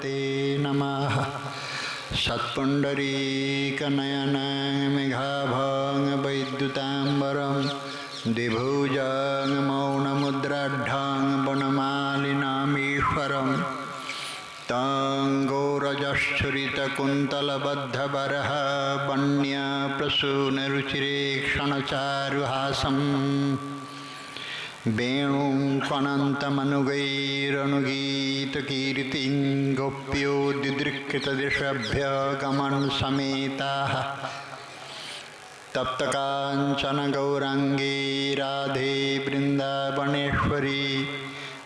ते नमः। सत्पुण्डरीकनयनं मेघाभां वैद्युताम्बरं द्विभुजं मौनमुद्राढ्यं वनमालिनामीश्वरं तं गौरजश्चरितकुन्तलबद्धवरः वन्यप्रसूनरुचिरेक्षणचारुहासम् वेणुं त्वनन्तमनुगैरनुगीतकीर्तिं गोप्यो दिदृक्षितदिशभ्यगमनसमेताः तप्तकाञ्चन गौराङ्गी राधे वृन्दावनेश्वरी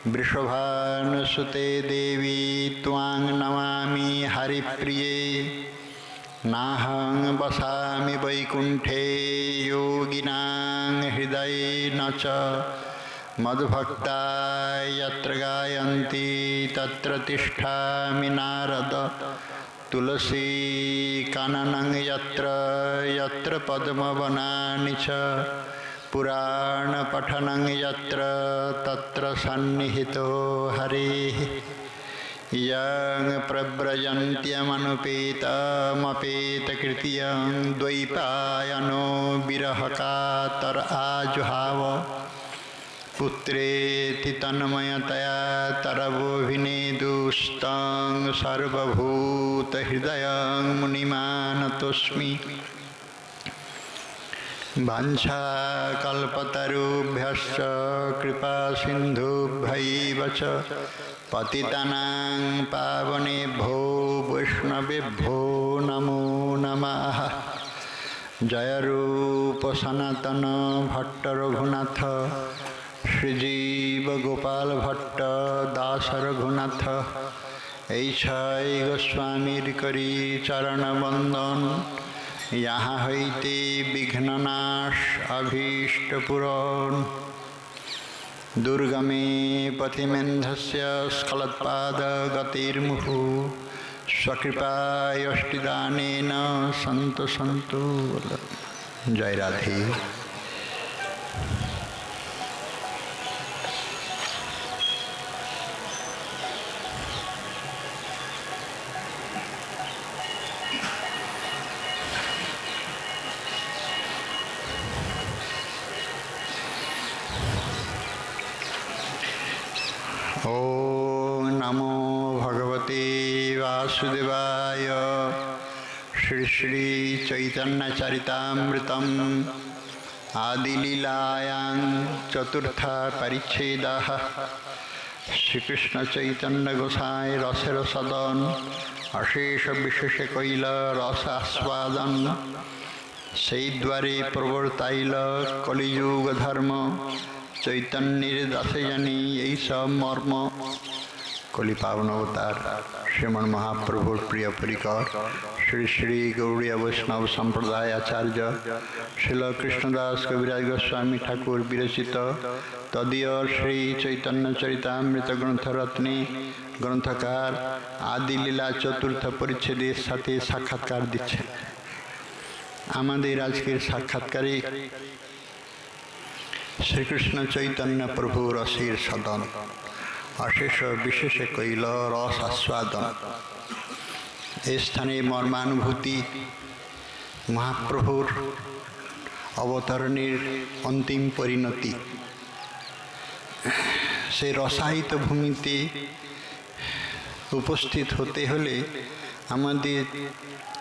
वृषभानुसुते देवी त्वां नमामि हरिप्रिये। नाहं वसामि वैकुण्ठे योगिनां हृदयेन च मद्भक्ता यत्र गायन्ति तत्र तिष्ठामि नारद। तुलसी काननं यत्र यत्र पद्मवनानि च पुराणपठनं यत्र तत्र सन्निहितो हरेः। यं प्रव्रजन्त्यमनुपेतमपेतकृत्यं द्वैपायनो विरहकातर आजुहाव पुत्रेति तन्मयतया तरवोऽभिनेदुस्तं सर्वभूतहृदयं मुनिमानतोऽस्मि। वाञ्छाकल्पतरुभ्यश्च कृपासिन्धुभ्यैव च पतितानां पावनेभ्यो वैष्णवेभ्यो नमो नमः। जय रूप सनातन भट्ट रघुनाथ श्रीजीव गोपाल भट्ट दास रघुनाथ ऐछाई गोस्वामीर करी चरण बंदन यहाँ हईते विघ्ननाश अभीष्ट पुराण। दुर्गमे पथिमेन्धस्य स्खलत्पाद गतिर्मुहु स्वकृपायष्टिदानेन सन्तु सन्तु। जय राधे। ओम नमो भगवते वासुदेवाय। श्री श्री चैतन्य चरितामृतम् आदिलीलायां चतुर्थ परिच्छेदः। श्री कृष्ण चैतन्य गोसाई रसर सदन अशेष विशेष कैल रस आस्वादन সেই দ্বারে প্রবর্তাইল কলিযুগ ধর্ম। चैतन्य दासे जानी यही सब मर्म। कलि पावन अवतार श्रीमन महाप्रभुर प्रिय परिकर श्री श्री गौड़ीय वैष्णव संप्रदाय आचार्य श्रील कृष्णदास कविराज गोस्वामी ठाकुर विरचित तदीय श्री चैतन्य चरितामृत ग्रंथ रत्ने ग्रंथकार आदि लीला चतुर्थ परिच्छेदेर साथे साक्षात्कार दिच्छेन। आमादेर आजकेर साक्षात्कारे श्रीकृष्ण चैतन्य प्रभु रसिर सदन अशेष विशेष कैल रस आस्वादन। स्थाने मर्मानुभूति महाप्रभुर अवतरणेर अंतिम परिणति। से रसायित भूमिते उपस्थित होते हले आमादेर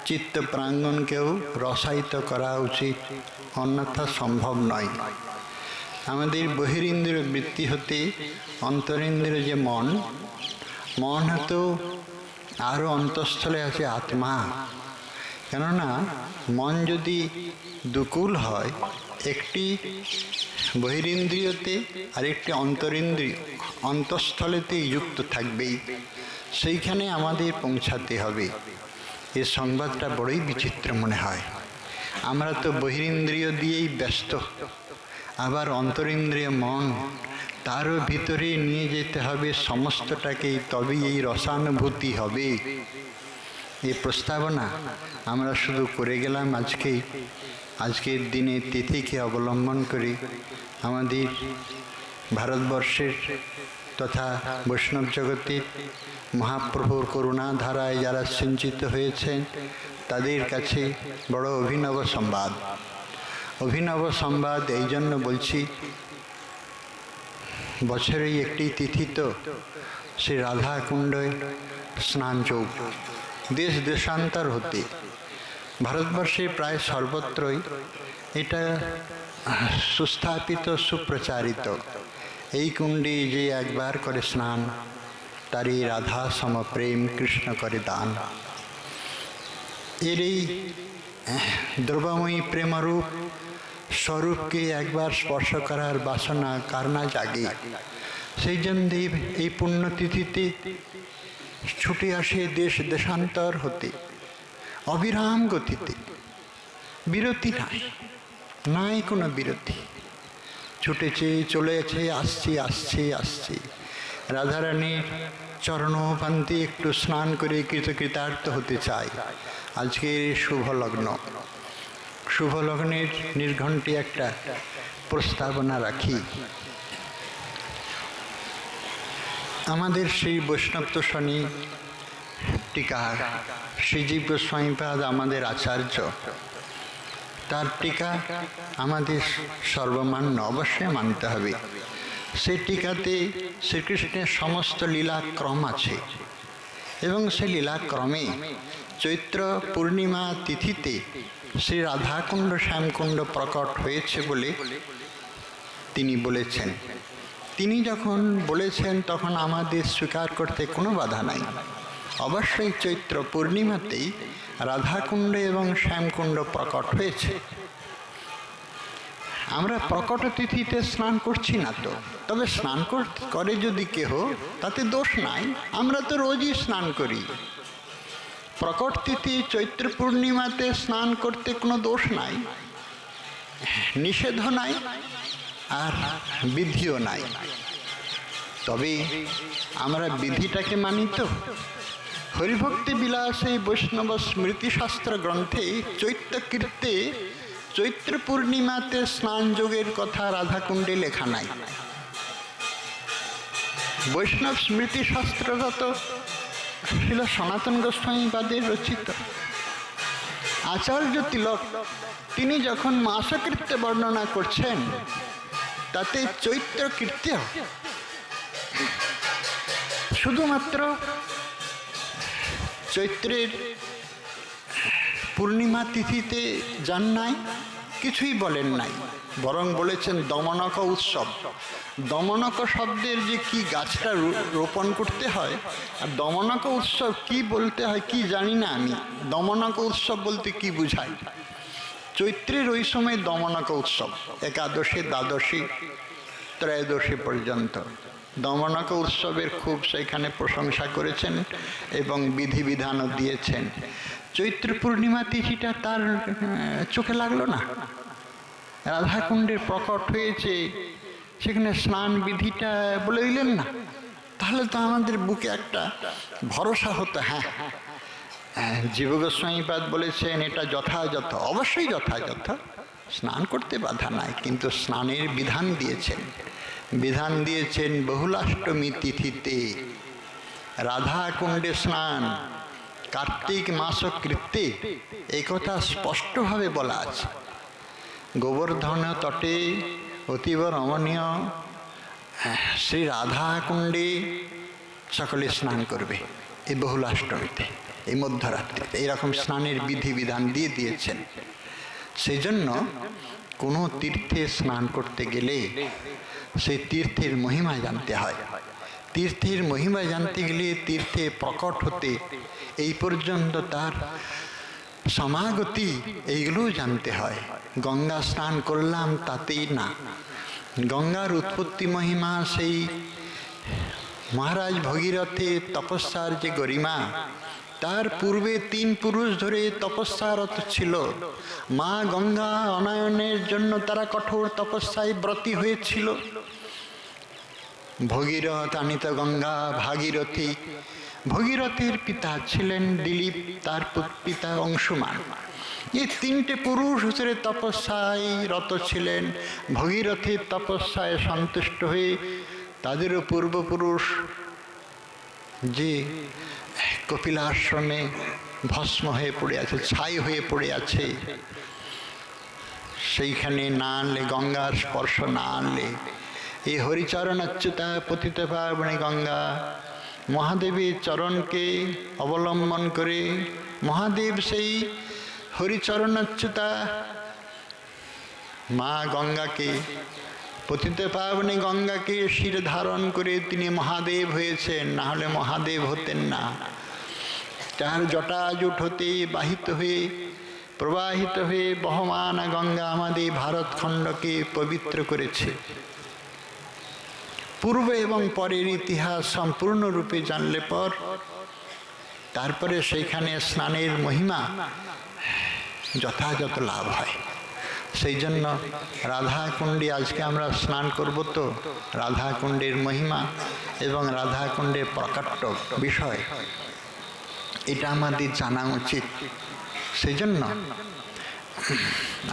चित्त प्रांगण केও रसायित करा उचित, अन्यथा सम्भव नय। आमादेर बहिरिंद्रिय वृत्ति होते अंतरिंद्रिय जे मन, मन तो आरो अंतस्थले आछे आत्मा। केनना मन यदि दुकूल हय एकटी बहिरिंद्रियते और एकटी अंतरिंद्रिय अंतस्थलेते युक्त थाकबेई, सेइखाने आमादेर पौंछाते हबे। এই সংবাদটা বড়ই বিচিত্র মনে হয়। আমরা তো বহিরিন্দ্রিয় দিয়েই ব্যস্ত, আবার অন্তরিন্দ্রিয় মন তারও ভিতরে নিয়ে যেতে হবে সমস্তটাকে, তবেই এই রসানুভূতি হবে। এই প্রস্তাবনা আমরা শুধু করে গেলাম আজকের দিনে তিথিকে অবলম্বন করে আমাদের ভারতবর্ষের তথা বৈষ্ণব জগতের মহাপ্রভুর করুণা ধারায় যারা সিঞ্চিত হয়েছেন তাদের কাছে বড় অভিনব সংবাদ। অভিনব সংবাদ এই জন্য বলছি, বছরেই একটি তিথি তো শ্রী রাধাকুণ্ডে স্নান যোগ। দেশ দেশান্তর হতে ভারতবর্ষে প্রায় সর্বত্রই এটা সুস্থাপিত, সুপ্রচারিত। এই কুণ্ডে যে একবার করে স্নান, তারই রাধা সমপ্রেম কৃষ্ণ করে দান। এর এই দ্রব্যময়ী প্রেমরূপ স্বরূপকে একবার স্পর্শ করার বাসনা কার না জাগে। সেই জন্য এই পুণ্যতিথিতে ছুটে আসে দেশ দেশান্তর হতে অবিরাম গতিতে। বিরতি নাই, নাই কোনো বিরতি। ছুটেছে, চলেছে, আসছে। রাধারানীর চরণপান্তে একটু স্নান করে কৃতকৃতার্থ হতে চাই। আজকে শুভ লগ্ন, শুভ লগ্নের নির্ঘণ্টে একটা প্রস্তাবনা রাখি। আমাদের সেই বৈষ্ণব তোষণী টিকা শ্রীজীব গোস্বামীপাদ আমাদের আচার্য, তার টিকা আমাদের সর্বমান্য অবশ্যই মানতে হবে। সেই টিকাতে শ্রীকৃষ্ণের সমস্ত লীলাক্রম আছে এবং সেই লীলাক্রমে চৈত্র পূর্ণিমা তিথিতে শ্রী রাধাকুণ্ড শ্যামকুণ্ড প্রকট হয়েছে বলে তিনি বলেছেন। তিনি যখন বলেছেন তখন আমাদের স্বীকার করতে কোনো বাধা নাই। অবশ্যই চৈত্র পূর্ণিমাতেই রাধাকুণ্ড এবং শ্যামকুণ্ড প্রকট হয়েছে। আমরা প্রকট তিথিতে স্নান করছি না তো, তবে স্নান করে যদি কেহ তাতে দোষ নাই। আমরা তো রোজই স্নান করি। প্রকট তিথি চৈত্র পূর্ণিমাতে স্নান করতে কোনো দোষ নাই, নিষেধ নাই আর বিধিও নাই। তবে আমরা বিধিটাকে মানি তো। হরিভক্তি বিলাসে বৈষ্ণব স্মৃতিশাস্ত্র গ্রন্থে চৈত্রকীর্তে চৈত্র পূর্ণিমাতে স্নান যোগের কথা রাধাকুণ্ডে লেখা নাই। বৈষ্ণব স্মৃতিশাস্ত্রগত ছিল সনাতন গোস্বামীপাদের রচিত। আচার্য তিলক তিনি যখন মাসকৃত্য বর্ণনা করছেন তাতে চৈত্র কীর্ত্য শুধুমাত্র চৈত্রের পূর্ণিমা তিথিতে যান নাই, কিছুই বলেন নাই, বরং বলেছেন দমনক উৎসব। দমনক শব্দের যে কি গাছটা রোপণ করতে হয় আর দমনক উৎসব কি বলতে হয় কি জানি না আমি। দমনক উৎসব বলতে কি বুঝায়? চৈত্রের ওই সময় দমনক উৎসব, একাদশী, দ্বাদশী, ত্রয়োদশী পর্যন্ত দমনক উৎসবের খুব সেখানে প্রশংসা করেছেন এবং বিধিবিধানও দিয়েছেন। চৈত্র পূর্ণিমা তিথিটা তার চোখে লাগলো না। রাধাকুণ্ডের প্রকট হয়েছে, সেখানে স্নান বিধিটা বলে দিলেন না। তাহলে তো আমাদের বুকে একটা ভরসা হতো, হ্যাঁ জীব গোস্বামীপাদ বলেছেন এটা যথাযথ। অবশ্যই যথাযথ, স্নান করতে বাধা নাই, কিন্তু স্নানের বিধান দিয়েছেন বহুলাষ্টমী তিথিতে রাধাকুণ্ডে স্নান, কার্তিক মাস কৃত্যে, এই কথা স্পষ্টভাবে বলা আছে। গোবর্ধন তটে অতীব রমণীয় শ্রী রাধাকুণ্ডে সকলে স্নান করবে এই বহুলাষ্টমীতে, এই মধ্যরাত্রিতে। এইরকম স্নানের বিধিবিধান দিয়ে দিয়েছেন। সেই জন্য কোনো তীর্থে স্নান করতে গেলে সেই তীর্থের মহিমা জানতে হয়। তীর্থের মহিমা জানতে গেলে তীর্থে প্রকট হতে এই পর্যন্ত তার সমাগতি এইগুলোও জানতে হয়। গঙ্গা স্নান করলাম তাতেই না, গঙ্গার উৎপত্তি মহিমা, সেই মহারাজ ভগীরথের তপস্যার যে গরিমা, তার পূর্বে 3 পুরুষ ধরে তপস্যারত ছিল। মা গঙ্গা অনায়নের জন্য তারা কঠোর তপস্যায় ব্রতী হয়েছিল। ভগীরথ আনিত গঙ্গা ভাগীরথী, ভগীরথের পিতা ছিলেন দিলীপ, তার পিতা অংশুমান। এই 3টে পুরুষ ধরে তপস্যায় রত ছিলেন। ভগীরথের তপস্যায় সন্তুষ্ট হয়ে তাদেরও পূর্বপুরুষ যে কপিলাশ্রমে ভস্ম হয়ে পড়ে আছে, ছাই হয়ে পড়ে আছে, সেইখানে না আনলে, গঙ্গার স্পর্শ না আনলে, এই হরিচরণ অচ্যুতা পতিত পাবনে গঙ্গা, মহাদেবের চরণকে অবলম্বন করে মহাদেব সেই হরিচরণ অচ্যুতা মা গঙ্গাকে, পতিত পাবনে গঙ্গাকে শির ধারণ করে তিনি মহাদেব হয়েছেন, না হলে মহাদেব হতেন না। তার জটাজুট হতে বাহিত হয়ে, প্রবাহিত হয়ে বহমান গঙ্গা আমাদের ভারতখণ্ডকে পবিত্র করেছে। পূর্ব এবং পরের ইতিহাস সম্পূর্ণরূপে জানলে পর তারপরে সেইখানে স্নানের মহিমা যথাযথ লাভ হয়। সেই জন্য রাধাকুণ্ডে আজকে আমরা স্নান করব, তো রাধাকুণ্ডের মহিমা এবং রাধাকুণ্ডের প্রকাট্য বিষয় এটা আমাদের জানা উচিত। সেই জন্য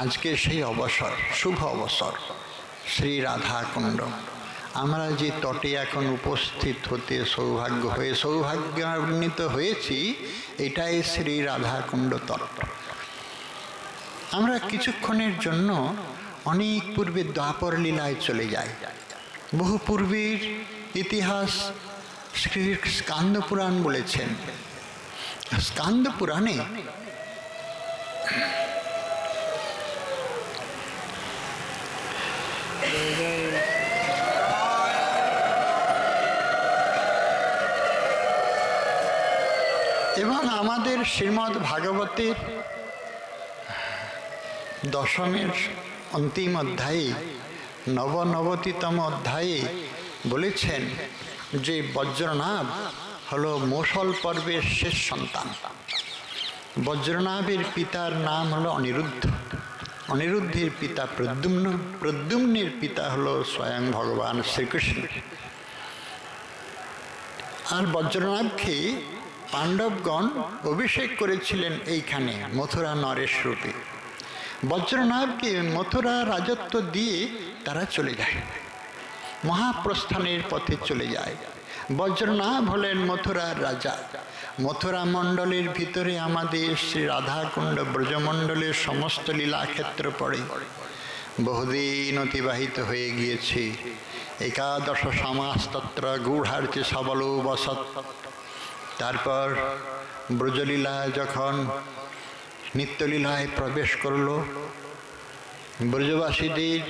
আজকে সেই অবসর, শুভ অবসর, শ্রী রাধাকুণ্ড। আমরা যে তটে এখন উপস্থিত হতে সৌভাগ্যান্বিত হয়েছি, এটাই শ্রী রাধাকুণ্ড তট। আমরা কিছুক্ষণের জন্য অনেক পূর্বে দ্বাপর লীলায় চলে যাই। বহু পূর্বের ইতিহাস শ্রী স্কান্দ পুরাণ বলেছেন। স্কান্দ পুরাণে এবং আমাদের শ্রীমদ্ ভাগবতের দশমের অন্তিম অধ্যায়ে, নবনবতিতম অধ্যায়ে বলেছেন যে বজ্রনাভ হলো মৌসল পর্বের শেষ সন্তান। বজ্রনাভের পিতার নাম হলো অনিরুদ্ধ, অনিরুদ্ধের পিতা প্রদ্যুম্ন, প্রদ্যুম্নের পিতা হলো স্বয়ং ভগবান শ্রীকৃষ্ণ। আর বজ্রনাভকে পাণ্ডবগণ অভিষেক করেছিলেন এইখানে মথুরা নরেশ রূপে। বজ্রনাভকে মথুরা রাজত্ব দিয়ে তারা চলে যায়, মহাপ্রস্থানের পথে চলে যায়। বজ্রনাভ হলেন মথুরার রাজা। মথুরা মণ্ডলের ভিতরে আমাদের শ্রী রাধাকুণ্ড ব্রজমণ্ডলের সমস্ত লীলাক্ষেত্র পড়ে। বহুদিন অতিবাহিত হয়ে গিয়েছে। একাদশ সমাস্তত্র গূঢ়ার্চে সবল বসত। তারপর ব্রজলীলা যখন নিত্যলীলায় প্রবেশ করল, ব্রজবাসীদের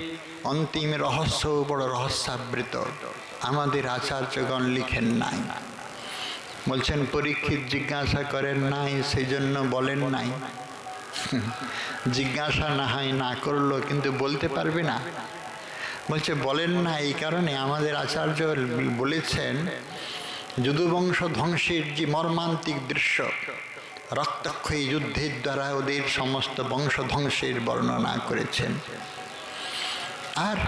অন্তিম রহস্য বড় রহস্যাবৃত, আমাদের আচার্যগণ লিখেন নাই। বলছেন পরীক্ষিত জিজ্ঞাসা করেন নাই, সেই জন্য বলেন নাই। জিজ্ঞাসা না হয় না করলো, কিন্তু বলতে পারবে না। বলছে বলেন না এই কারণে, আমাদের আচার্য বলেছেন যদুবংশ ধ্বংসের যে মর্মান্তিক দৃশ্য, রক্তক্ষয়ী যুদ্ধের দ্বারা ওদের সমস্ত বংশ ধ্বংসের বর্ণনা করেছেন। আর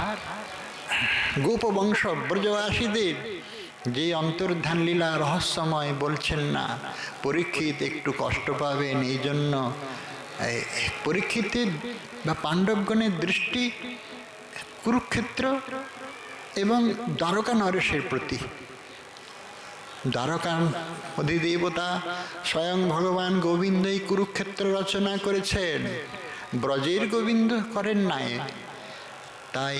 গোপবংশ ব্রজবাসীদের যে অন্তর্ধান লীলা রহস্যময় বলছেন না। পরীক্ষিত একটু কষ্ট পাবেন, এই জন্য পরীক্ষিতের বা পাণ্ডবগণের দৃষ্টি কুরুক্ষেত্র এবং দ্বারকা নরেশের প্রতি। দ্বারকার অধিদেবতা স্বয়ং ভগবান গোবিন্দই কুরুক্ষেত্র রচনা করেছেন, ব্রজের গোবিন্দ করেন নাই। তাই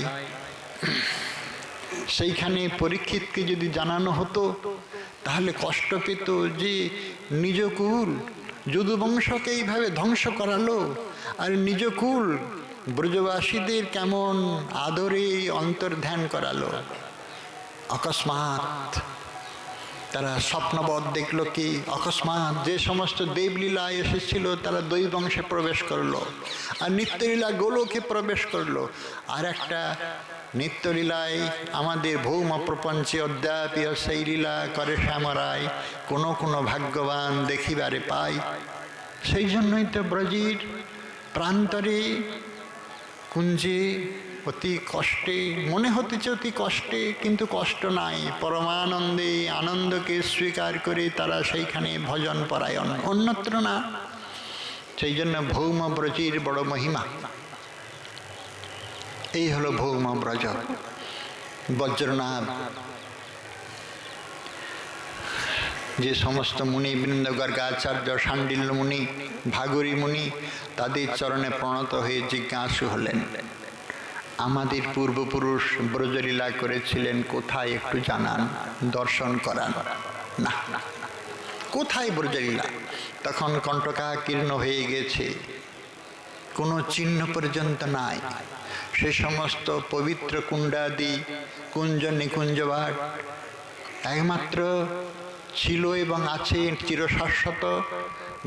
সেইখানে পরীক্ষিতকে যদি জানানো হতো তাহলে কষ্ট পেত যে নিজ কুল যদুবংশকে এইভাবে ধ্বংস করালো, আর নিজ কুল ব্রজবাসীদের কেমন আদরে অন্তর্ধান করালো। অকস্মাৎ তারা স্বপ্নবৎ দেখলো কি, অকস্মাৎ যে সমস্ত দেবলীলায় এসেছিল তারা দৈবংশে প্রবেশ করলো, আর নিত্যলীলা গোলকে প্রবেশ করলো। আর একটা নিত্যলীলায় আমাদের ভৌম প্রপঞ্চে অদ্যাপি সেই লীলা করে শ্যামরায় কোনো কোনো ভাগ্যবান দেখিবারে পায়। সেই জন্যই তো ব্রজের প্রান্তরে কুঞ্জে অতি কষ্টে, মনে হতেছে অতি কষ্টে, কিন্তু কষ্ট নাই, পরমানন্দে আনন্দকে স্বীকার করে তারা সেইখানে ভজন পরায়ণ, অন্যত্র না। সেই জন্য ভৌম ব্রজের বড় মহিমা। এই হলো ভৌম ব্রজ, বজ্রনাভ। যে সমস্ত মুনিবৃন্দ, গর্গাচার্য, শাণ্ডিল্য মুনি, ভাগরী মুনি, তাদের চরণে প্রণত হয়ে জিজ্ঞাসু হলেন, আমাদের পূর্বপুরুষ ব্রজলীলা করেছিলেন, কোথায় একটু জানান, দর্শন করান। না, কোথায় ব্রজলীলা? তখন কণ্টকাকীর্ণ হয়ে গেছে, কোনো চিহ্ন পর্যন্ত নাই। সে সমস্ত পবিত্র কুণ্ডাদি, কুঞ্জ নিকুঞ্জবাট একমাত্র ছিল এবং আছে চিরশাশ্বত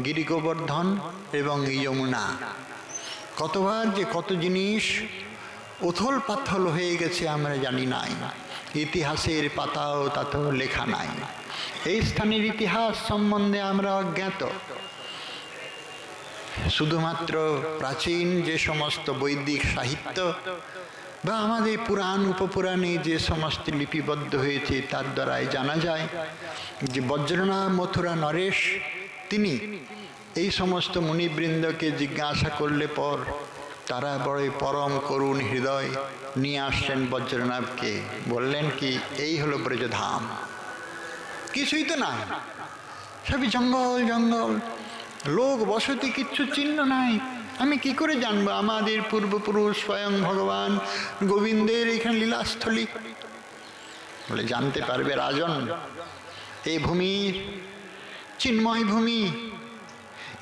গিরি গোবর্ধন এবং যমুনা। কতবার যে কত জিনিস উথল পাথল হয়ে গেছে আমরা জানি নাই, ইতিহাসের পাতাও তাতেও লেখা নাই। এই স্থানের ইতিহাস সম্বন্ধে আমরা অজ্ঞাত। শুধুমাত্র প্রাচীন যে সমস্ত বৈদিক সাহিত্য বা আমাদের পুরাণ উপপুরাণে যে সমস্ত লিপিবদ্ধ হয়েছে তার দ্বারাই জানা যায় যে বজ্রনাভ মথুরা নরেশ তিনি এই সমস্ত মুনিবৃন্দকে জিজ্ঞাসা করলে পর তারা বড়ই পরম করুণ হৃদয় নিয়ে আসলেন বজ্রনাভকে। বললেন কি, এই হলো ব্রজধাম, কিছুই তো নাই, সবই জঙ্গল জঙ্গল, লোক বসতি, কিচ্ছু চিহ্ন নাই। আমি কি করে জানবো আমাদের পূর্বপুরুষ স্বয়ং ভগবান গোবিন্দের এখানে লীলাস্থলী? বলে, জানতে পারবে রাজন, এই ভূমি চিন্ময় ভূমি,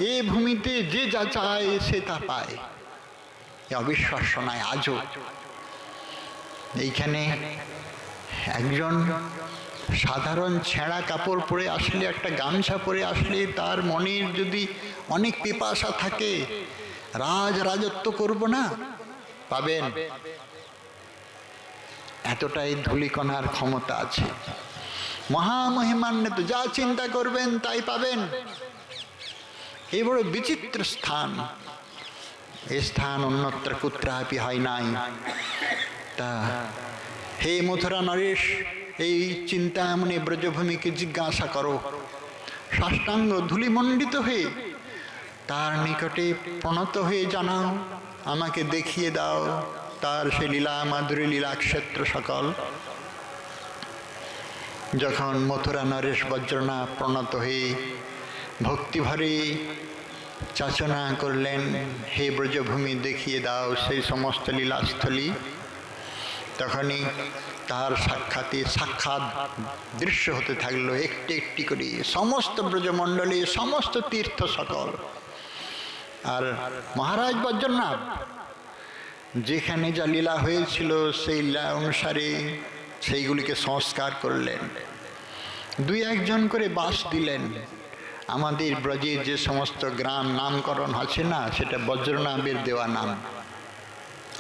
এই ভূমিতে যে যা চায় সে তা পায়। অবিশ্বাস্য নয় আজও। এইখানে একজন সাধারণ ছেঁড়া কাপড় পরে আসলে, একটা গামছা পরে আসলে, তার মনের যদি অনেক পিপাসা থাকে, রাজত্ব করব না, পাবেন। এতটাই ধূলিকণার ক্ষমতা আছে। মহামহিমান্বিত, যা চিন্তা করবেন তাই পাবেন। এই বড় বিচিত্র স্থান, এ স্থান অন্যত্র কুত্রাপি হয় নাই। তা হে মথুরা নরেশ, এই চিন্তামণি ব্রজভূমিকে জিজ্ঞাসা করো, সাষ্টাঙ্গ ধূলিমণ্ডিত হয়ে তার নিকটে প্রণত হয়ে জানাও, আমাকে দেখিয়ে দাও তার সে লীলা মাধুরী লীলাক্ষেত্র সকল। যখন মথুরা নরেশ বজ্রনাভ প্রণত হয়ে ভক্তিভরে যাচনা করলেন, হে ব্রজভূমি দেখিয়ে দাও সেই সমস্ত লীলাস্থলী, তখনই তার সাক্ষাৎ দৃশ্য হতে থাকলো একটি একটি করে সমস্ত ব্রজমণ্ডলী, সমস্ত তীর্থ সকল। আর মহারাজ বজ্রনাভ যেখানে যা লীলা হয়েছিল সেই লীলা অনুসারে সেইগুলিকে সংস্কার করলেন। দুই একজন করে বাস দিলেন। আমাদের ব্রজের যে সমস্ত গ্রাম নামকরণ আছে না, সেটা বজ্রনাভের দেওয়া নাম,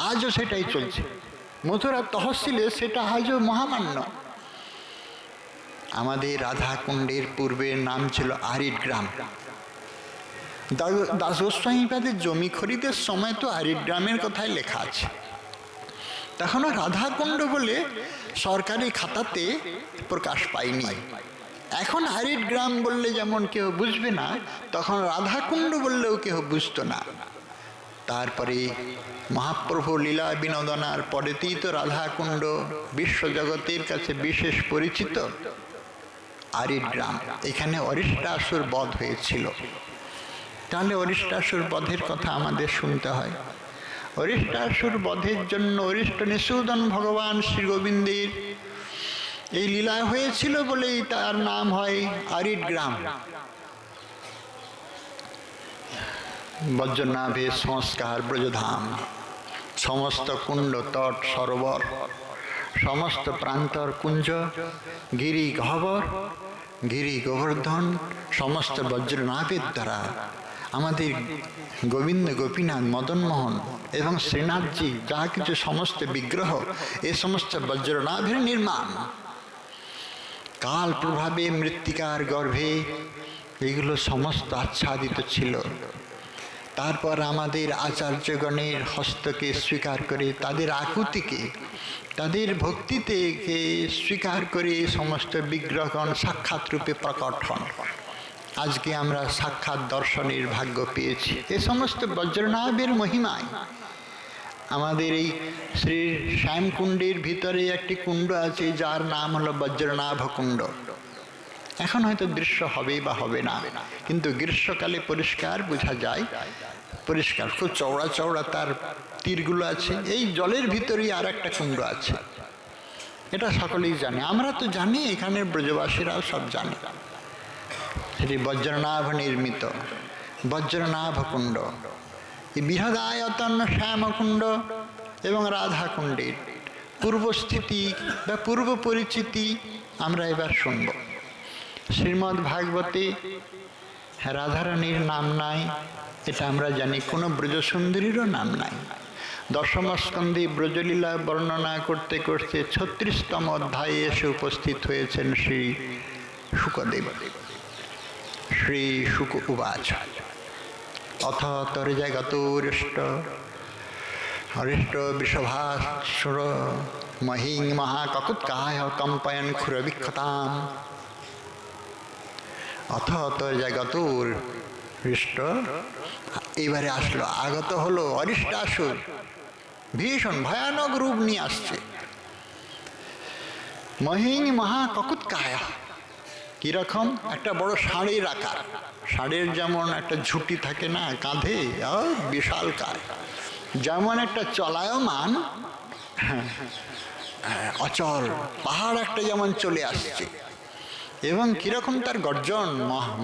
আজও সেটাই চলছে। মথুরা তহসিলে সেটা আজও মহামান্য। আমাদের রাধাকুণ্ডের পূর্বের নাম ছিল আরিড গ্রাম। দাস গোস্বামীপাদের জমি খরিদের সময় তো আরিড গ্রামের কথাই লেখা আছে। তখনও রাধাকুণ্ড বলে সরকারি খাতাতে প্রকাশ পায়নি। এখন আরিড গ্রাম বললে যেমন কেউ বুঝবে না, তখন রাধাকুণ্ড বললেও কেউ বুঝতো না। তারপরে মহাপ্রভু লীলা বিনোদনার পরেতেই তো রাধাকুণ্ড বিশ্বজগতের কাছে বিশেষ পরিচিত। আরিড গ্রাম, এখানে অরিষ্টাসুর বধ হয়েছিল। তাহলে অরিষ্টাসুর বধের কথা আমাদের শুনতে হয়। অরিষ্টাসুর বধের জন্য অরিষ্ট নিষূদন ভগবান শ্রী গোবিন্দের এই লীলা হয়েছিল বলেই তার নাম হয় আরিড গ্রাম। বজ্রনাভের সংস্কার ব্রজধাম, সমস্ত কুণ্ড তট সরোবর, সমস্ত প্রান্তর কুঞ্জ, গিরি গহ্বর, গিরি গোবর্ধন, সমস্ত বজ্রনাভের দ্বারা আমাদের গোবিন্দ, গোপীনাথ, মদনমোহন এবং শ্রীনাথজি যা কিছু সমস্ত বিগ্রহ, এ সমস্ত বজ্রনাভের নির্মাণ। কাল প্রভাবে মৃত্তিকার গর্ভে এগুলো সমস্ত আচ্ছাদিত ছিল। তারপর আমাদের আচার্যগণের হস্তকে স্বীকার করে, তাদের আকুতিকে, তাদের ভক্তিতে স্বীকার করে সমস্ত বিগ্রহগণ সাক্ষাৎ রূপে প্রকট হন। আজকে আমরা সাক্ষাৎ দর্শনের ভাগ্য পেয়েছি এ সমস্ত বজ্রনাভের মহিমায়। আমাদের এই শ্রী শ্যামকুণ্ডের ভিতরে একটি কুণ্ড আছে যার নাম হলো বজ্রনাভ কুণ্ড। এখন হয়তো দৃশ্য হবে বা হবে না, কিন্তু গ্রীষ্মকালে পরিষ্কার বোঝা যায়, পরিষ্কার, খুব চওড়া চওড়া তার তীরগুলো আছে। এই জলের ভিতরেই আর একটা কুণ্ড আছে, এটা সকলেই জানে। আমরা তো জানি, এখানের ব্রজবাসীরাও সব জানে। সেটি বজ্রনাভ নির্মিত বজ্রনাভ কুণ্ড, এই বৃহদায়তন শ্যামকুণ্ড এবং রাধাকুণ্ডের পূর্বস্থিতি বা পূর্ব পরিচিতি আমরা এবার শুনব। শ্রীমদ্ ভাগবতে রাধারানীর নাম নাই, এটা আমরা জানি। কোনো ব্রজসুন্দরীরও নাম নাই। দশম স্কন্ধে ব্রজলীলা বর্ণনা করতে করতে 36তম অধ্যায়ে এসে উপস্থিত হয়েছেন শ্রী শুকদেব। শ্রী শুক উবাচ অথ তর্জগতোরিষ্ট হরিষ্ট বৃষভাসুর মহিং মহাককুৎকায় কম্পয়ন ক্ষুরবিক্ষতাম। অথ তর্জগতোর হৃষ্ট, এইবারে আসলো, আগত হলো অরিষ্টাসুর, ভীষণ ভয়ানক রূপ নিয়ে আসছে। মহিং মহাককুৎকায়, কিরকম? একটা বড় ষাঁড়ের আকার, ষাঁড়ের যেমন একটা ঝুঁটি থাকে না কাঁধে, বিশাল কায়, যেমন একটা চলায়মান অচল পাহাড় একটা যেমন চলে আসছে। এবং কিরকম তার গর্জন,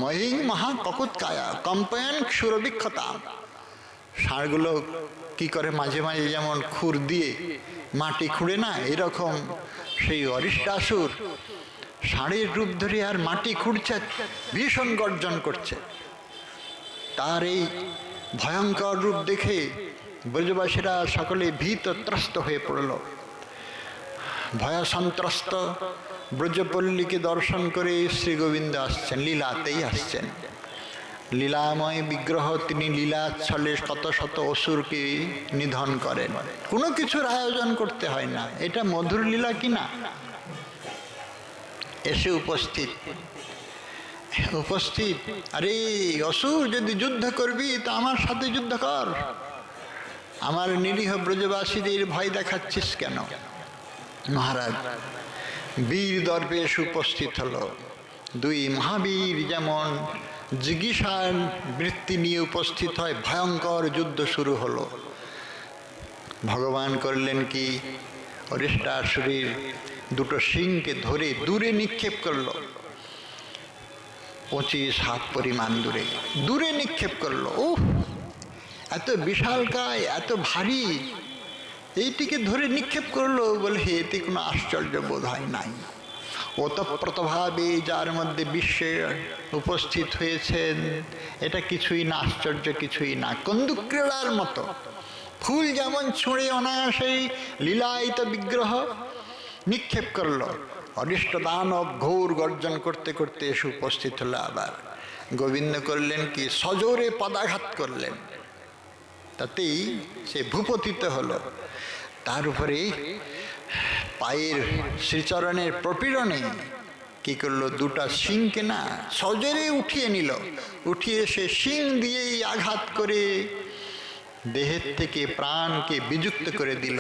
মহিং মহাককুৎকায়া কম্পয়ন ক্ষুরবিক্ষতা। ষাঁড়গুলো কি করে মাঝে মাঝে যেমন খুর দিয়ে মাটি খুঁড়ে না, এরকম সেই অরিষ্টাসুর ষাঁড়ের রূপ ধরে আর মাটি খুঁড়ছে, ভীষণ গর্জন করছে। তার এই ভয়ঙ্কর রূপ দেখে ব্রজবাসীরা সকলে ভীত ত্রস্ত হয়ে পড়ল। ভয়সন্ত্রস্ত ব্রজপল্লীকে দর্শন করে শ্রী গোবিন্দ আসছেন, লীলাতেই আসছেন। লীলাময় বিগ্রহ, তিনি লীলাচ্ছলে কত শত অসুরকে নিধন করেন। কোনো কিছুর আয়োজন করতে হয় না, এটা মধুর লীলা কিনা। এসে উপস্থিত, আরে অসুর, যদি যুদ্ধ করবি তো আমার সাথে যুদ্ধ কর, আমার নিরীহ ব্রজবাসীদের ভয় দেখাচ্ছিস কেন? মহারাজ বীর দর্পে এসে উপস্থিত হলো। দুই মহাবীর যেমন জিজ্ঞাসার বৃত্তি নিয়ে উপস্থিত হয়, ভয়ঙ্কর যুদ্ধ শুরু হলো। ভগবান করলেন কি, অরিষ্টাসুরের দুটো সিংকে ধরে দূরে নিক্ষেপ করলো, 25 হাত পরিমাণ দূরে নিক্ষেপ করলো। ওহ, এত বিশাল কায়, এত ভারী, এইটিকে ধরে নিক্ষেপ করলো, বলে এতে কোনো আশ্চর্য বোধ হয় নাই। ওতপ্রতভাবে যার মধ্যে বিশ্বে উপস্থিত হয়েছেন, এটা কিছুই না, আশ্চর্য কিছুই না। কন্দুক ক্রীড়ার মতো ফুল যেমন ছুঁড়ে অনায়াসেই লীলায়িত বিগ্রহ নিক্ষেপ করলো, অরিষ্ট দানব ঘোর গর্জন করতে করতে এসে উপস্থিত হলো। আবার গোবিন্দ করলেন কি, সজোরে পদাঘাত করলেন, তাতেই সে ভূপতিত হলো। তার উপরে পায়ের শ্রীচরণের প্রপীড়নে কি করলো, দুটা শিংকে না সজোরে উঠিয়ে নিল, উঠিয়ে সে শিং দিয়েই আঘাত করে দেহের থেকে প্রাণকে বিযুক্ত করে দিল।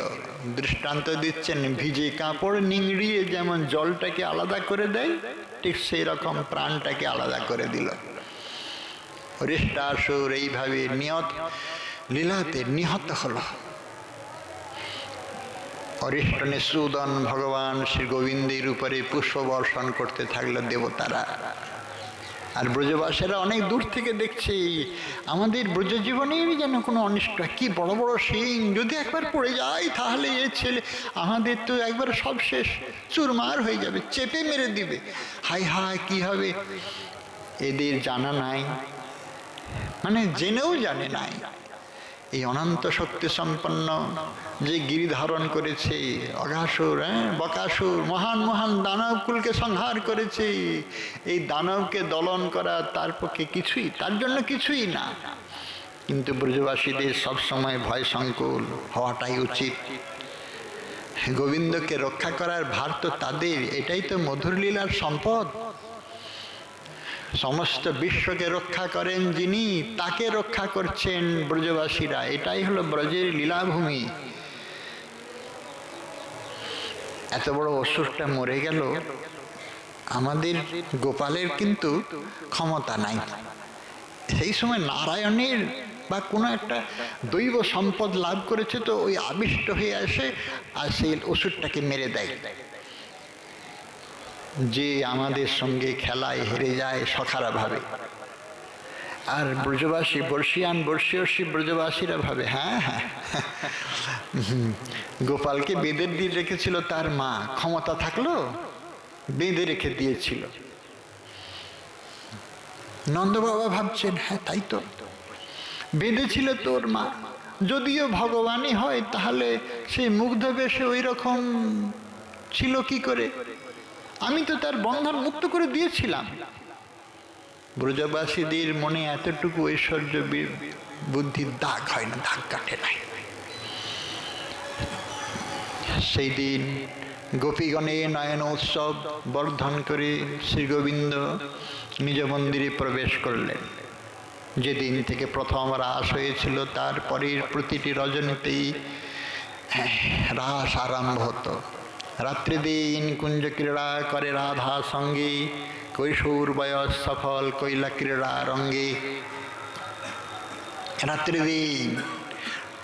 দৃষ্টান্ত দিচ্ছেন, ভিজে কাপড় নিংড়িয়ে যেমন জলটাকে আলাদা করে দেয়, ঠিক সেই রকম প্রাণটাকে আলাদা করে দিল। অরিষ্টাসুর এইভাবে লীলাতে নিহত হলো। অরিষ্ট নিঃসূদন ভগবান শ্রী গোবিন্দের উপরে পুষ্প বর্ষণ করতে থাকলো দেবতারা। আর ব্রজবাসীরা অনেক দূর থেকে দেখছে, আমাদের ব্রজজীবনের যেন কোনো অনিষ্ট। কি বড় বড় সিং, যদি একবার পড়ে যায় তাহলে এ ছেলে আমাদের তো একবার সব শেষ, চুরমার হয়ে যাবে, চেপে মেরে দিবে। হায় হায়, কি হবে? এদের জানা নাই, মানে জেনেও জানে নাই, এই অনন্ত শক্তি সম্পন্ন যে গিরি ধারণ করেছে অঘাসুর, বকাসুর, মহান মহান দানবকুলকে সংহার করেছে, এই দানবকে দলন করা তার পক্ষে কিছুই, তার জন্য কিছুই না। কিন্তু ব্রজবাসীদের সবসময় ভয় সংকুল হওয়াটাই উচিত। গোবিন্দকে রক্ষা করার ভার তো তাদের, এটাই তো মধুর লীলার সম্পদ। সমস্ত বিশ্বকে রক্ষা করেন যিনি, তাকে রক্ষা করছেন ব্রজবাসীরা, এটাই হলো ব্রজের লীলাভূমি। এত বড় অসুরটা মরে গেল, আমাদের গোপালের কিন্তু ক্ষমতা নাই। সেই সময় নারায়ণের বা কোনো একটা দৈব সম্পদ লাভ করেছে, তো ওই আবিষ্ট হয়ে আসে আর সেই অসুরটাকে মেরে দেয়। যে আমাদের সঙ্গে খেলায় হেরে যায় সখারা ভাবে, আর ব্রজবাসী বর্ষিয়ান বর্ষীয়সী ব্রজবাসীরা ভাবে হ্যাঁ হ্যাঁ গোপালকে বেঁধে দিয়ে রেখেছিল তার মা, ক্ষমতা থাকলো বেঁধে রেখে দিয়েছিল। নন্দ বাবা ভাবছেন হ্যাঁ তাই তো, বেঁধেছিল তোর মা, যদিও ভগবানই হয় তাহলে সেই মুগ্ধ বেশে ওই রকম ছিল কি করে? আমি তো তার বন্ধন মুক্ত করে দিয়েছিলাম। ব্রজবাসীদের মনে এতটুকু ঐশ্বর্য বুদ্ধির দাগ হয় না, দাগ কাটে নাই। সেই দিন গোপীগণে নয়ন উৎসব বর্ধন করে শ্রী গোবিন্দ নিজ মন্দিরে প্রবেশ করলেন। যেদিন থেকে প্রথম রাস হয়েছিল তারপরের প্রতিটি রজনীতেই রাস আরম্ভ হতো। রাত্রি দিন কুঞ্জ ক্রীড়া করে রাধা সঙ্গে, কৈশোর বয়স সফল কৈলা ক্রীড়া রঙ্গে। রাত্রি দিন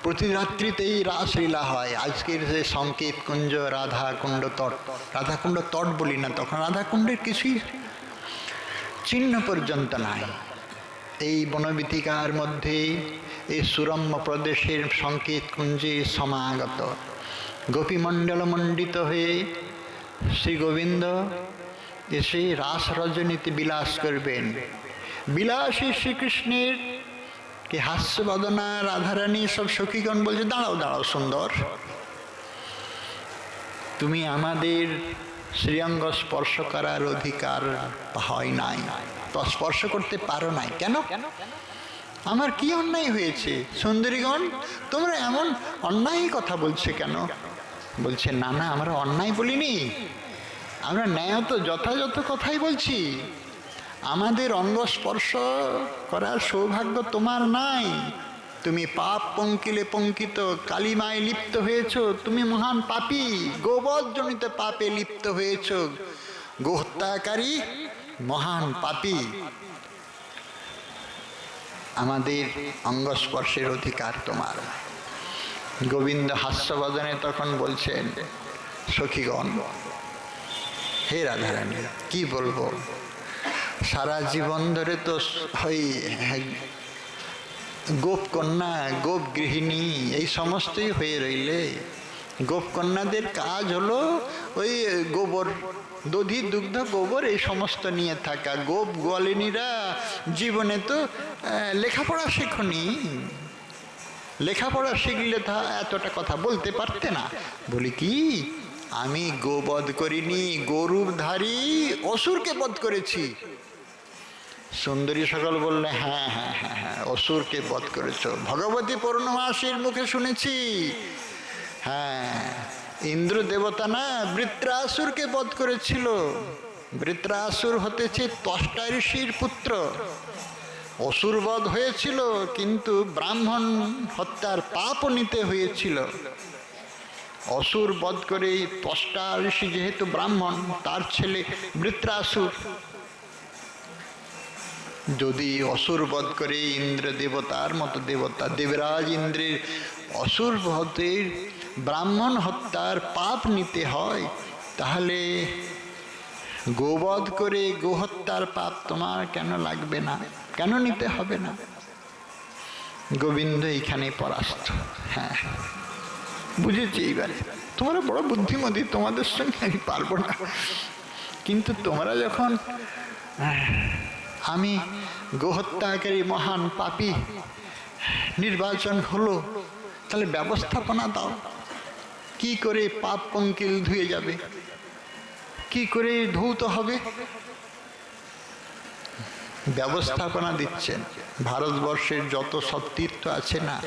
প্রতি রাত্রিতেই রাসলীলা হয়। আজকের যে সংকেত কুঞ্জ রাধাকুণ্ড তট, রাধাকুণ্ড তট বলি না, তখন রাধাকুণ্ডের কিছুই চিহ্ন পর্যন্ত নাই। এই বনবীথিকার মধ্যে এই সুরম্য প্রদেশের সংকেত কুঞ্জে সমাগত গোপীমণ্ডল মণ্ডিত হয়ে শ্রী গোবিন্দ এসে রাস রজনীতে বিলাস করবেন। বিলাসী শ্রীকৃষ্ণের কি হাস্যবদনা রাধারানী সব সখীগণ বলছে দাঁড়াও দাঁড়াও সুন্দর, তুমি আমাদের শ্রীঅঙ্গ স্পর্শ করার অধিকার হয় নাই, তো স্পর্শ করতে পারো নাই কেন? আমার কি অন্যায় হয়েছে? সুন্দরীগণ তোমরা এমন অন্যায় কথা বলছে কেন? বলছে না না, আমরা অন্যায় বলিনি, আমরা ন্যায়ত যথাযথ কথাই বলছি। আমাদের অঙ্গ স্পর্শ করার সৌভাগ্য তোমার নাই। তুমি পাপ পঙ্কিলে পঙ্কিত, কালিমায় লিপ্ত হয়েছ, তুমি মহান পাপী, গোবধজনিত পাপে লিপ্ত হয়েছ, গোহত্যাকারী মহান পাপী। আমাদের অঙ্গ স্পর্শের অধিকার তোমার। গোবিন্দ হাস্যবদনে তখন বলছেন সখীগণ, হে রাধারানী কি বলবো, সারা জীবন ধরে তো ওই গোপ কন্যা গোপ গৃহিণী এই সমস্তই হয়ে রইলে। গোপ কন্যাদের কাজ হলো ওই গোবর, দধি দুগ্ধ গোবর এই সমস্ত নিয়ে থাকা। গোপ গোয়ালিনীরা জীবনে তো লেখাপড়া শেখনি, লেখাপড়া শিখলে তা এতটা কথা বলতে পারতে না। বলি কি, আমি গোবধ করিনি, গরুধারী অসুরকে বধ করেছি। সুন্দরী সকল বললে হ্যাঁ হ্যাঁ হ্যাঁ হ্যাঁ অসুরকে বধ করেছ, ভগবতী পূর্ণমাসীর মুখে শুনেছি। হ্যাঁ, ইন্দ্র দেবতা না বৃত্রাসুরকে বধ করেছিল। বৃত্রাসুর হতেছে ত্বষ্টা ঋষির পুত্র। অসুর বধ হয়েছিল কিন্তু ব্রাহ্মণ হত্যার পাপও নিতে হয়েছিল। অসুর বধ করে ত্বষ্টা ঋষি যেহেতু ব্রাহ্মণ, তার ছেলে বৃত্রাসুর। যদি অসুর বধ করে ইন্দ্র দেবতার মতো দেবতা দেবরাজ ইন্দ্রের অসুর বধের ব্রাহ্মণ হত্যার পাপ নিতে হয়, তাহলে গোবধ করে গোহত্যার পাপ তোমার কেন লাগবে না, কেন নিতে হবে না? গোবিন্দ এইখানে পরাস্ত। হ্যাঁ বুঝেছি, এইবারে তোমরা বড় বুদ্ধিমতী, তোমাদের সঙ্গে আমি পারবো না। কিন্তু তোমরা যখন আমি গোহত্যাকারী মহান পাপী নির্বাচন হলো, তাহলে ব্যবস্থাপনা দাও। কি করে পাপ পঙ্কিল ধুয়ে যাবে, কি করে ধৌত হবে, ব্যবস্থাপনা দিচ্ছেন। ভারতবর্ষের যত সব তীর্থ আছে না,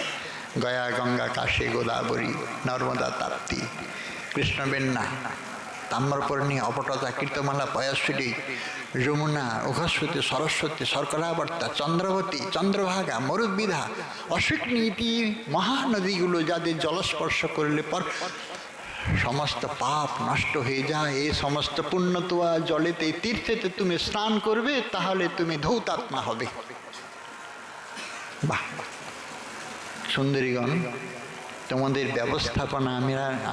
গয়া গঙ্গা কাশী গোদাবরী নর্মদা তাপ্তি কৃষ্ণবেন্না তাম্রপর্ণী অপটতা কীর্তমালা পয়াশ্বরী যমুনা অঘস্বতী সরস্বতী শর্করাবর্তা চন্দ্রবতী চন্দ্রভাগা মরুদ্বিধা অশিকনীতি মহানদীগুলো যাদের জলস্পর্শ করলে পর সমস্ত পাপ নষ্ট হয়ে যায়। এই সমস্ত পুণ্যতোয়া জলেতে তীর্থেতে তুমি স্নান করবে, তাহলে তুমি ধৌতাত্মা হবে। বাহ, সুন্দরীগণ, তোমাদের ব্যবস্থাপনা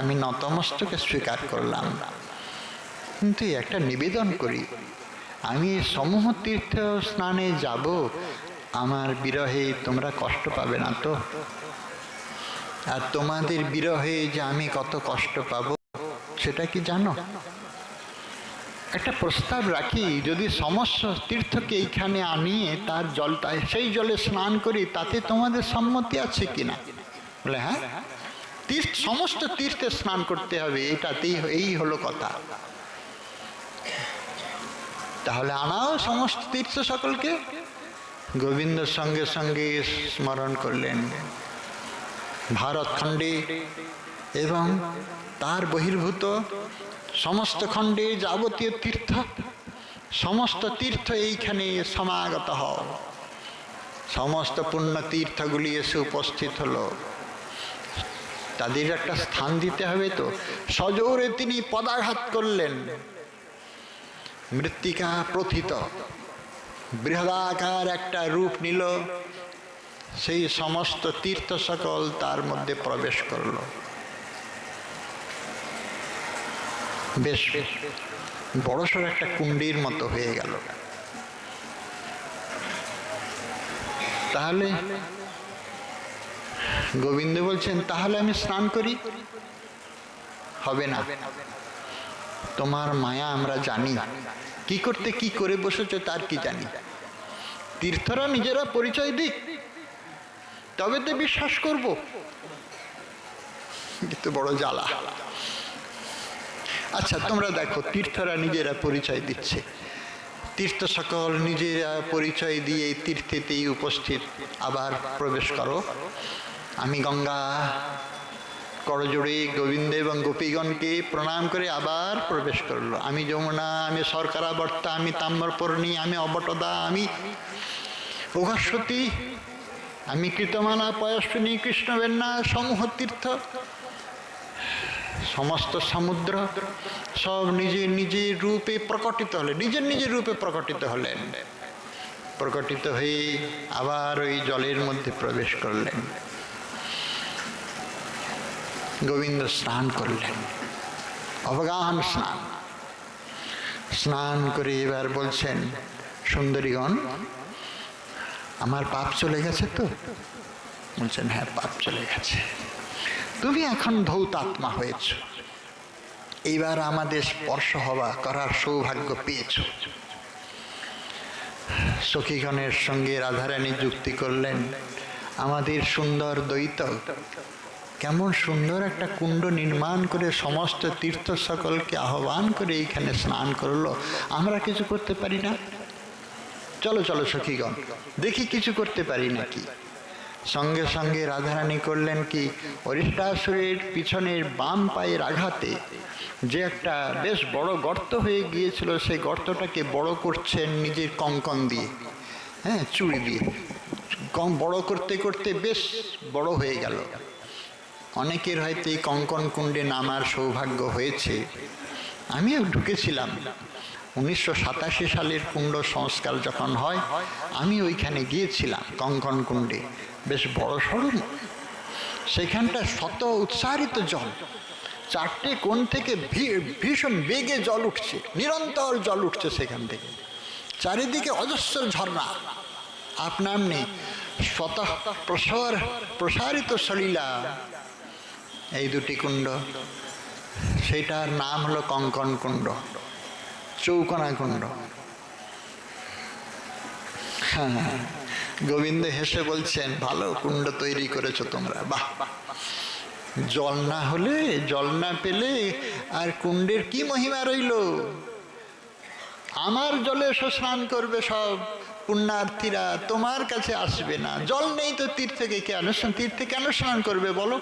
আমি নতমস্তকে স্বীকার করলাম, কিন্তু একটা নিবেদন করি, আমি সমূহ তীর্থ স্নানে যাব, আমার বিরহে তোমরা কষ্ট পাবে না তো? আর তোমাদের বিরহে যে আমি কত কষ্ট পাবো সেটা কি জানো? একটা প্রস্তাব রাখি, যদি সমস্ত তীর্থকে এইখানে আনিয়ে তার জলটা সেই জলে স্নান করি, তাতে তোমাদের সম্মতি আছে কিনা? বলে হ্যাঁ, সমস্ত তীর্থে স্নান করতে হবে, এটাতেই এই হলো কথা। তাহলে আনাও সমস্ত তীর্থ সকলকে। গোবিন্দ সঙ্গে সঙ্গে স্মরণ করলেন ভারত খণ্ডে এবং তার বহির্ভূত সমস্ত খণ্ডে যাবতীয় তীর্থ, সমস্ত তীর্থ এইখানে সমাগত হও। সমস্ত পুণ্য তীর্থগুলি এসে উপস্থিত হলো। তাদের একটা স্থান দিতে হবে তো। সজোরে তিনি পদাঘাত করলেন, মৃত্তিকা প্রথিত বৃহদাকার একটা রূপ নিল, সেই সমস্ত তীর্থ সকল তার মধ্যে প্রবেশ করল। বেশ বড়সড় একটা কুণ্ডির মতো হয়ে গেল। তাহলে গোবিন্দ বলছেন, তাহলে আমি স্নান করি? হবে না, তোমার মায়া আমরা জানি, কি করতে কি করে বসেছো তার কি জানি। তীর্থরা নিজেরা পরিচয় দিক, তবে তো বিশ্বাস করব। কিন্তু বড় জ্বালা। আচ্ছা, তোমরা দেখো, তীর্থরা নিজেরা পরিচয় দিচ্ছে, তীর্থ সকল নিজেরা পরিচয় দিয়ে তীর্থেতেই উপস্থিত। আবার প্রবেশ করো। আমি গঙ্গা করজোড়ে গোবিন্দ এবং গোপীগণকে প্রণাম করে আবার প্রবেশ করলো। আমি যমুনা, আমি শর্করাবর্তা, আমি তাম্রপর্ণী, আমি অবটদা, আমি উঘাস্বতী, আমি কৃতমালা, পয়স্বিনী, কৃষ্ণবেন্না, সমূহ তীর্থ, সমস্ত সমুদ্র সব নিজের নিজের রূপে প্রকটিত হলেন, নিজের নিজের রূপে প্রকটিত হলেন। প্রকটিত হয়ে আবার ওই জলের মধ্যে প্রবেশ করলেন। গোবিন্দ স্নান করলেন, অবগাহন স্নান। স্নান করে এবার বলছেন, সুন্দরীগণ, আমার পাপ চলে গেছে তো? বলছেন, হ্যাঁ, পাপ চলে গেছে, তুমি এখন ধৌতাত্মা হয়েছ, এইবার আমাদের স্পর্শ হওয়া করার সৌভাগ্য পেয়েছ। সখীগণের সঙ্গে রাধারানী যুক্তি করলেন, আমাদের সুন্দর দ্বৈত কেমন সুন্দর একটা কুণ্ড নির্মাণ করে সমস্ত তীর্থ সকলকে আহ্বান করে এইখানে স্নান করলো, আমরা কিছু করতে পারি না? চলো চলো সখীগণ, দেখি কিছু করতে পারি নাকি। সঙ্গে সঙ্গে রাধারানী করলেন কি, অরিষ্টাসুরের পিছনের বাম পায়ের আঘাতে যে একটা বেশ বড় গর্ত হয়ে গিয়েছিল, সেই গর্তটাকে বড় করছেন নিজের কঙ্কন দিয়ে, হ্যাঁ, চুড়ি দিয়ে কম বড় করতে করতে বেশ বড় হয়ে গেল। অনেকের হয়তো এই কঙ্কন কুণ্ডে নামার সৌভাগ্য হয়েছে, আমিও ঢুকেছিলাম। 1987 সালের কুণ্ড সংস্কার যখন হয়, আমি ওইখানে গিয়েছিলাম কঙ্কন কুণ্ডে, বেশ বড় সড়ো। সেখানটা শত উৎসারিত জল, চারটে কোণ থেকে ভীষণ বেগে জল উঠছে, নিরন্তর জল উঠছে সেখান থেকে, চারিদিকে অজস্র ঝর্ণা। আপনার নেই শত প্রসারিত সলিলা, এই দুটি কুণ্ড। সেটার নাম হলো কঙ্কন কুণ্ড, চৌকোনা কুণ্ড। হ্যাঁ, গোবিন্দ হেসে বলছেন, ভালো কুণ্ড তৈরি করেছো তোমরা, বাহ। জল না হলে, জল না পেলে আর কুণ্ডের কি মহিমা রইল? আমার জলে এসে স্নান করবে সব পুণ্যার্থীরা, তোমার কাছে আসবে না। জল নেই তো তীর্থে কেন স্নান করবে বলো?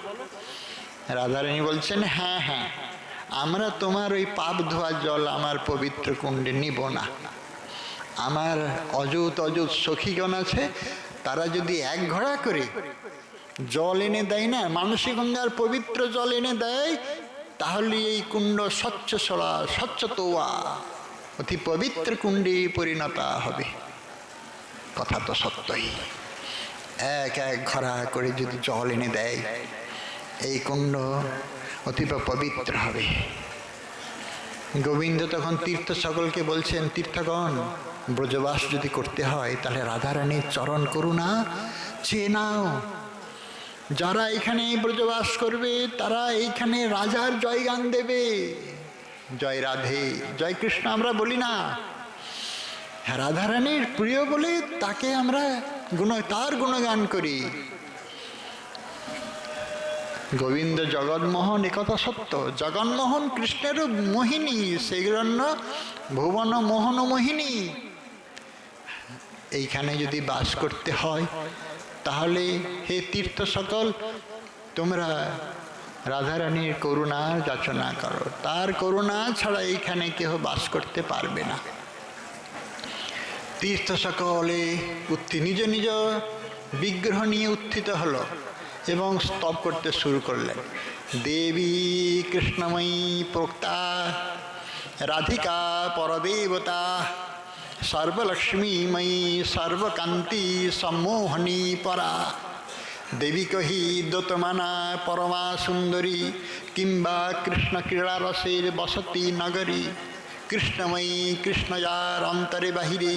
রাধারানী বলছেন, হ্যাঁ হ্যাঁ, আমরা তোমার ওই পাপ ধোয়া জল আমার পবিত্র কুণ্ডে নিব না। আমার অযুত সখীগণ আছে, তারা যদি এক ঘড়া করে জল এনে দেয় না, মানসী গঙ্গার পবিত্র জল এনে দেয়, তাহলে এই কুণ্ড স্বচ্ছ সরা স্বচ্ছ তোয়া অতি পবিত্র কুণ্ডে পরিণত হবে। কথা তো সত্যই। এক এক ঘরা করে যদি জল এনে দেয়, এই কুণ্ড অতীব পবিত্র হবে। গোবিন্দ তখন তীর্থ সকলকে বলছেন, তীর্থগণ, ব্রজবাস যদি করতে হয় তাহলে রাধারানীর চরণ করুণা চেয়ে নাও। যারা এখানে ব্রজবাস করবে তারা এইখানে রাজার জয়গান দেবে। জয় রাধে, জয় কৃষ্ণ আমরা বলি না, রাধারানীর প্রিয় বলে তাকে আমরা তার গুণগান করি। গোবিন্দ জগন্মোহন, একথা সত্য। জগন্মোহন কৃষ্ণেরও মোহিনী, সেই জন্য ভুবন মোহন মোহিনী। এইখানে যদি বাস করতে হয় তাহলে হে তীর্থ সকল, তোমরা রাধারানীর করুণা যাচনা করো। তার করুণা ছাড়া এইখানে কেউ বাস করতে পারবে না। তীর্থ সকলে নিজ নিজ বিগ্রহ নিয়ে উত্থিত হলো এবং স্তব করতে শুরু করলেন। দেবী কৃষ্ণময়ী প্রোক্তা রাধিকা পরদেবতা সর্বলক্ষ্মীময়ী সর্বকান্তি সম্মোহনী পরা। দেবী কহি দোতমানা পরমা সুন্দরী কিংবা কৃষ্ণ ক্রীড়ারসের বসতি নগরী। কৃষ্ণময়ী কৃষ্ণ যার অন্তরে বাহিরে,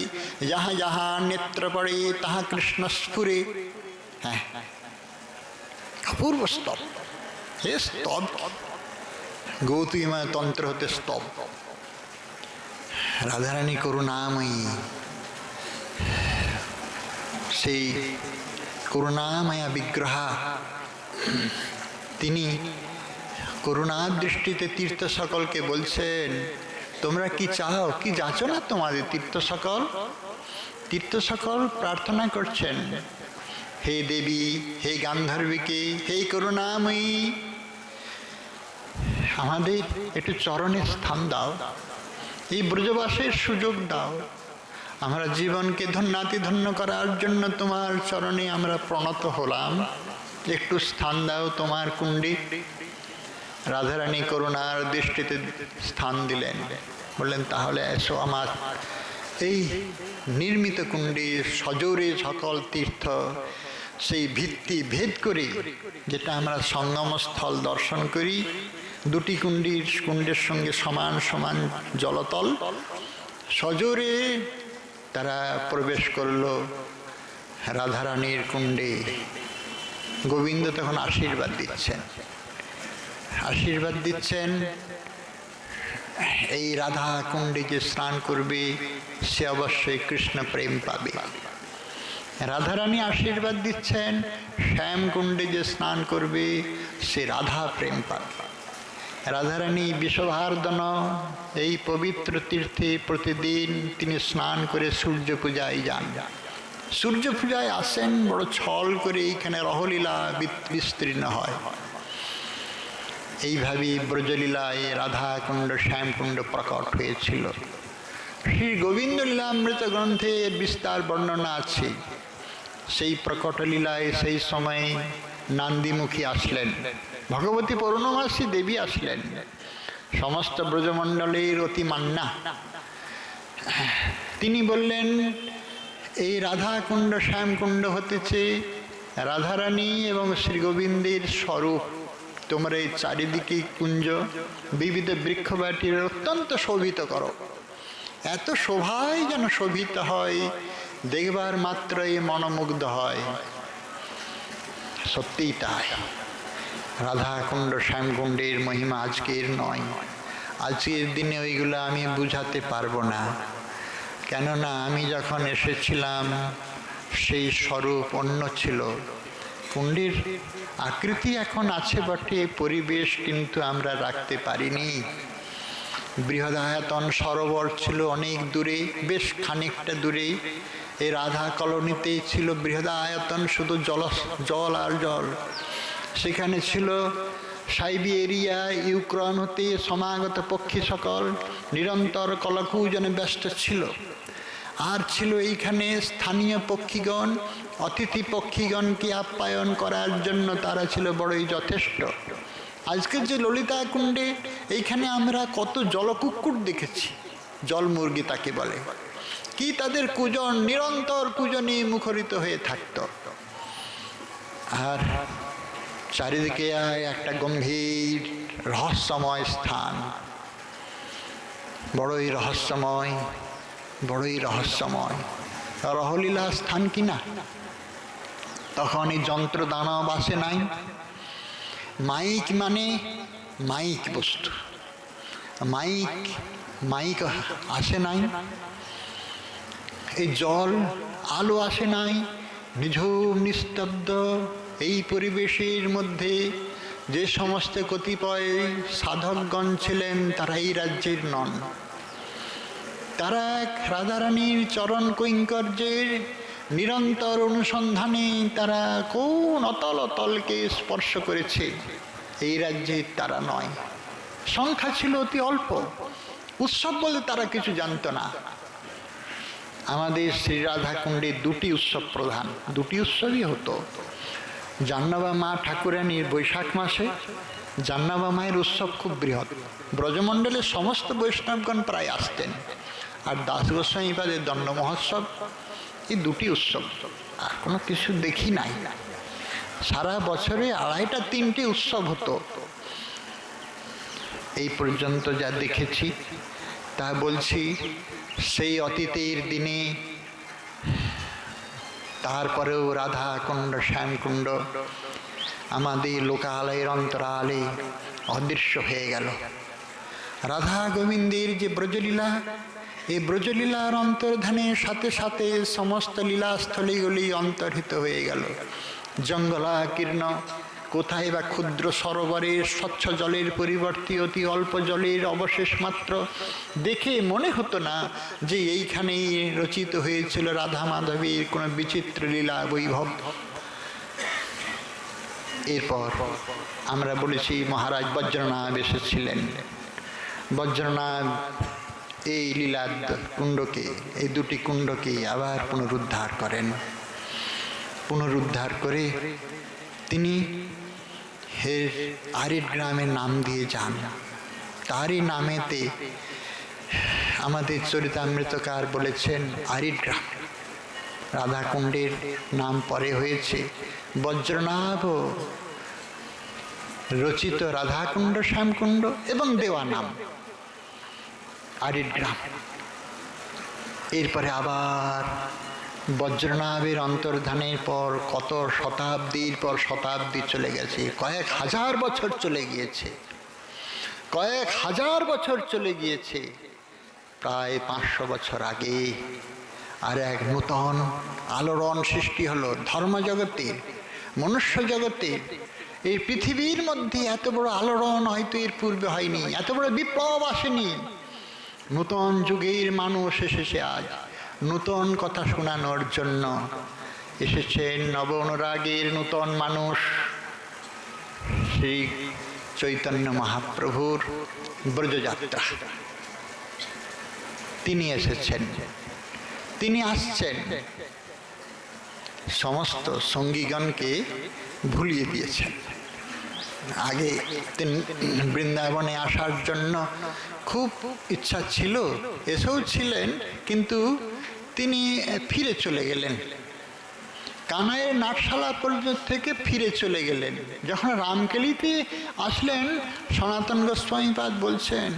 যাহা যাহা নেত্র পড়ে তাহা কৃষ্ণ স্ফুরে। হ্যাঁ, অপূর্ব স্তব। এ স্তব গৌতমী তন্ত্র হতে স্তব। রাধারানী করুণাময়ী, সেই করুণাময়া বিগ্রহা, তিনি করুণার দৃষ্টিতে তীর্থ সকলকে বলছেন, তোমরা কি চাও, কি যাচনা তোমাদের? তীর্থ সকল প্রার্থনা করছেন, হে দেবী, হে গান্ধর্বিকে, হে করুণাময়ী, আমাদের একটু চরণে স্থান দাও, এই ব্রজবাসের সুযোগ দাও। আমরা জীবনকে ধন্যাতিধন্য করার জন্য তোমার চরণে আমরা প্রণত হলাম, একটু স্থান দাও তোমার কুণ্ডে। রাধারানী করুণার দৃষ্টিতে স্থান দিলেন, বললেন, তাহলে এসো আমার এই নির্মিত কুণ্ডে। সজোরে সকল তীর্থ সেই ভিত্তি ভেদ করে, যেটা আমরা সঙ্গমস্থল দর্শন করি, দুটি কুণ্ডের সঙ্গে সমান সমান জলতল, সজোরে তারা প্রবেশ করল রাধারানীর কুণ্ডে। গোবিন্দ তখন আশীর্বাদ দিচ্ছেন, এই রাধা কুণ্ডে যে স্নান করবে সে অবশ্যই কৃষ্ণ প্রেম পাবে। রাধারানী আশীর্বাদ দিচ্ছেন, শ্যাম কুণ্ডে যে স্নান করবে সে রাধা প্রেম পাবে। রাধারানী বিষভার্দন এই পবিত্র তীর্থে প্রতিদিন তিনি স্নান করে সূর্য পূজায় যান। সূর্য পূজায় আসেন, বড় ছল করে এইখানে রহলীলা বিস্তীর্ণ হয়। এইভাবেই ব্রজলীলায় রাধাকুণ্ড শ্যামকুণ্ড প্রকট হয়েছিল। শ্রী গোবিন্দ লীলামৃত গ্রন্থে বিস্তার বর্ণনা আছে। সেই প্রকট লীলায় সেই সময় নান্দিমুখী আসলেন, ভগবতী পূর্ণমাসী দেবী আসলেন, সমস্ত ব্রজমণ্ডলের অতি মান্না। তিনি বললেন, এই রাধাকুণ্ড শ্যামকুণ্ড হতেছে রাধারানী এবং শ্রী গোবিন্দের স্বরূপ। তোমরা এই চারিদিকে কুঞ্জ বিবিধ বৃক্ষবাটির অত্যন্ত শোভিত করো। এত শোভায় যেন শোভিত হয়, দেখবার মাত্রই মনোমুগ্ধ হয়। সত্যিই তাই। রাধাকুণ্ড শ্যামকুণ্ডের মহিমা আজকের নয়। আজকের দিনে ওইগুলো আমি বুঝাতে পারবো না, কেননা আমি যখন এসেছিলাম সেই স্বরূপ অন্য ছিল। কুণ্ডের আকৃতি এখন আছে বটে, পরিবেশ কিন্তু আমরা রাখতে পারিনি। বৃহদায়তন সরোবর ছিল অনেক দূরে, বেশ খানিকটা দূরে। এই রাধা কলোনিতেই ছিল বৃহদায়তন, শুধু জল আর জল। সেখানে ছিল সাইবেরিয়া, ইউক্রেন হতে সমাগত পক্ষী সকল নিরন্তর কলকূজনে ব্যস্ত ছিল। আর ছিল এইখানে স্থানীয় পক্ষীগণ, অতিথি পক্ষীগণকে আপ্যায়ন করার জন্য তারা ছিল বড়ই যথেষ্ট। আজকের যে ললিতা কুণ্ডে এইখানে আমরা কত জলকুক্কুট দেখেছি, জলমুরগি তাকে বলে, কি তাদের কুজন, নিরন্তর কুজনে মুখরিত হয়ে থাকত। আর চারিদিকে একটা গম্ভীর রহস্যময় স্থান, বড়ই রহস্যময়, বড়ই রহস্যময় রহলীলা স্থান কিনা। তখন এই যন্ত্র দানব আসে নাই, মাইক মানে মাইক বস্তু, মাইক মাইক আসে নাই, এই জল আলো আসে নাই, নিঝুম নিস্তব্ধ এই পরিবেশের মধ্যে যে সমস্ত কতিপয় সাধকগণ ছিলেন তারা এই রাজ্যের নন। তারা এক রাধারানীর চরণ কৈঙ্কর্যের নিরন্তর অনুসন্ধানে তারা কোন অতল অতলকে স্পর্শ করেছে, এই রাজ্যে তারা নয়। সংখ্যা ছিল অতি অল্প, উৎসব বলে তারা কিছু জানত না। আমাদের শ্রী রাধা কুণ্ডে দুটি উৎসব প্রধান, দুটি উৎসবই হতো। জাহ্নবা মা ঠাকুরানীর বৈশাখ মাসে জাহ্নবা মায়ের উৎসব খুব বৃহৎ, ব্রজমণ্ডলের সমস্ত বৈষ্ণবগণ প্রায় আসতেন। আর দাস গোস্বামীপাদের দণ্ড মহোৎসব, এই দুটি উৎসব, আর কোনো কিছু দেখি নাই। সারা বছরে 2.5-3টে উৎসব হতো। এই পর্যন্ত যা দেখেছি তা বলছি সেই অতীতের দিনে। তারপরেও রাধা কুণ্ড, শ্যামকুণ্ড আমাদের লোকালয়ের অন্তরালে অদৃশ্য হয়ে গেল। রাধা গোবিন্দের যে ব্রজলীলা, এই ব্রজলীলার অন্তর্ধানের সাথে সাথে সমস্ত লীলাস্থলীগুলি অন্তর্হিত হয়ে গেল। জঙ্গলাকীর্ণ, কোথায় বা ক্ষুদ্র সরোবরের স্বচ্ছ জলের পরিবর্তে অতি অল্প জলের অবশেষ মাত্র, দেখে মনে হতো না যে এইখানেই রচিত হয়েছিল রাধা মাধবীর কোনো বিচিত্র লীলা বৈভব। এরপর আমরা বলেছি মহারাজ বজ্রনাভ এসেছিলেন। বজ্রনাভ এই লীলা কুণ্ডকে, এই দুটি কুণ্ডকে আবার পুনরুদ্ধার করেন। পুনরুদ্ধার করে তিনি আরিড গ্রামের নাম দিয়ে যান। তারই নামেতে আমাদের চরিতামৃতকার বলেছেন আরিড গ্রাম। রাধাকুণ্ডের নাম পরে হয়েছে বজ্রনাভ রচিত রাধাকুণ্ড, শ্যামকুণ্ড এবং দেওয়া নাম আরিড গ্রাম। এরপরে আবার বজ্রনাভের অন্তর্ধানের পর কত শতাব্দীর পর শতাব্দী চলে গেছে, কয়েক হাজার বছর চলে গিয়েছে, কয়েক হাজার বছর চলে গিয়েছে। প্রায় 500 বছর আগে আর এক নূতন আলোড়ন সৃষ্টি হলো ধর্মজগতে, মনুষ্য জগতে। এই পৃথিবীর মধ্যে এত বড় আলোড়ন হয়তো এর পূর্বে হয়নি, এত বড় বিপ্লব আসেনি। নূতন যুগের মানুষ এসেছে আজ, নূতন কথা শোনানোর জন্য এসেছেন নব অনুরাগের নূতন মানুষ। শ্রী চৈতন্য মহাপ্রভুর ব্রজযাত্রা, তিনি এসেছেন, তিনি আসছেন, সমস্ত সঙ্গীগণকে ভুলিয়ে দিয়েছেন। আগে তিনি বৃন্দাবনে আসার জন্য খুব ইচ্ছা ছিল, এসেও ছিলেন, কিন্তু তিনি ফিরে চলে গেলেন। কানাইয়ের নাটশালা পর্যন্ত থেকে ফিরে চলে গেলেন। যখন রামকেলিতে আসলেন, সনাতন গোস্বামীপাদ বলছেন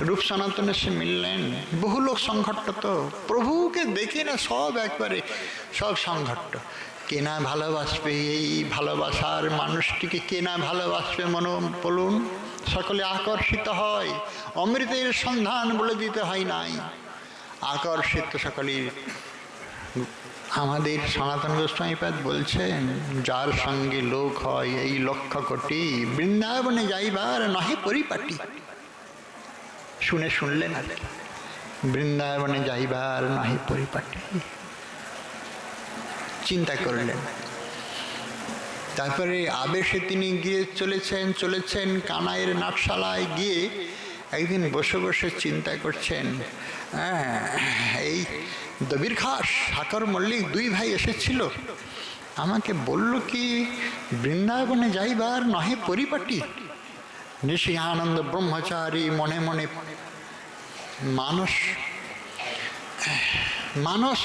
রূপ সনাতনে সে মিললেন। বহু লোক সংঘট্ট, প্রভুকে দেখে না সব একবারে সব সংঘট্ট। কে না ভালোবাসবে এই ভালোবাসার মানুষটিকে, কে না ভালোবাসবে মনে বলুন। সকলে আকর্ষিত হয়, অমৃতের সন্ধান বলে দিতে হয় নাই, আকর্ষিত সকলের। আমাদের সনাতন গোস্বামীপাদ বলছেন যার সঙ্গে লোক হয় এই 1,00,000 কোটি, বৃন্দাবনে যাইবার নহে পরিপাটি। শুনলেন আর কি, বৃন্দাবনে যাইবার নহে পরিপাটি, চিন্তা করলেন। তারপরে আবেশে তিনি গিয়ে চলেছেন কানাইয়ের নাটশালায় গিয়ে একদিন বসে বসে চিন্তা করছেন, এই দবির খাস সাকর মল্লিক 2 ভাই এসেছিল, আমাকে বলল কি বৃন্দাবনে যাইবার নহে পরিপাটি। নৃসিংহানন্দ ব্রহ্মচারী মনে মনে মানস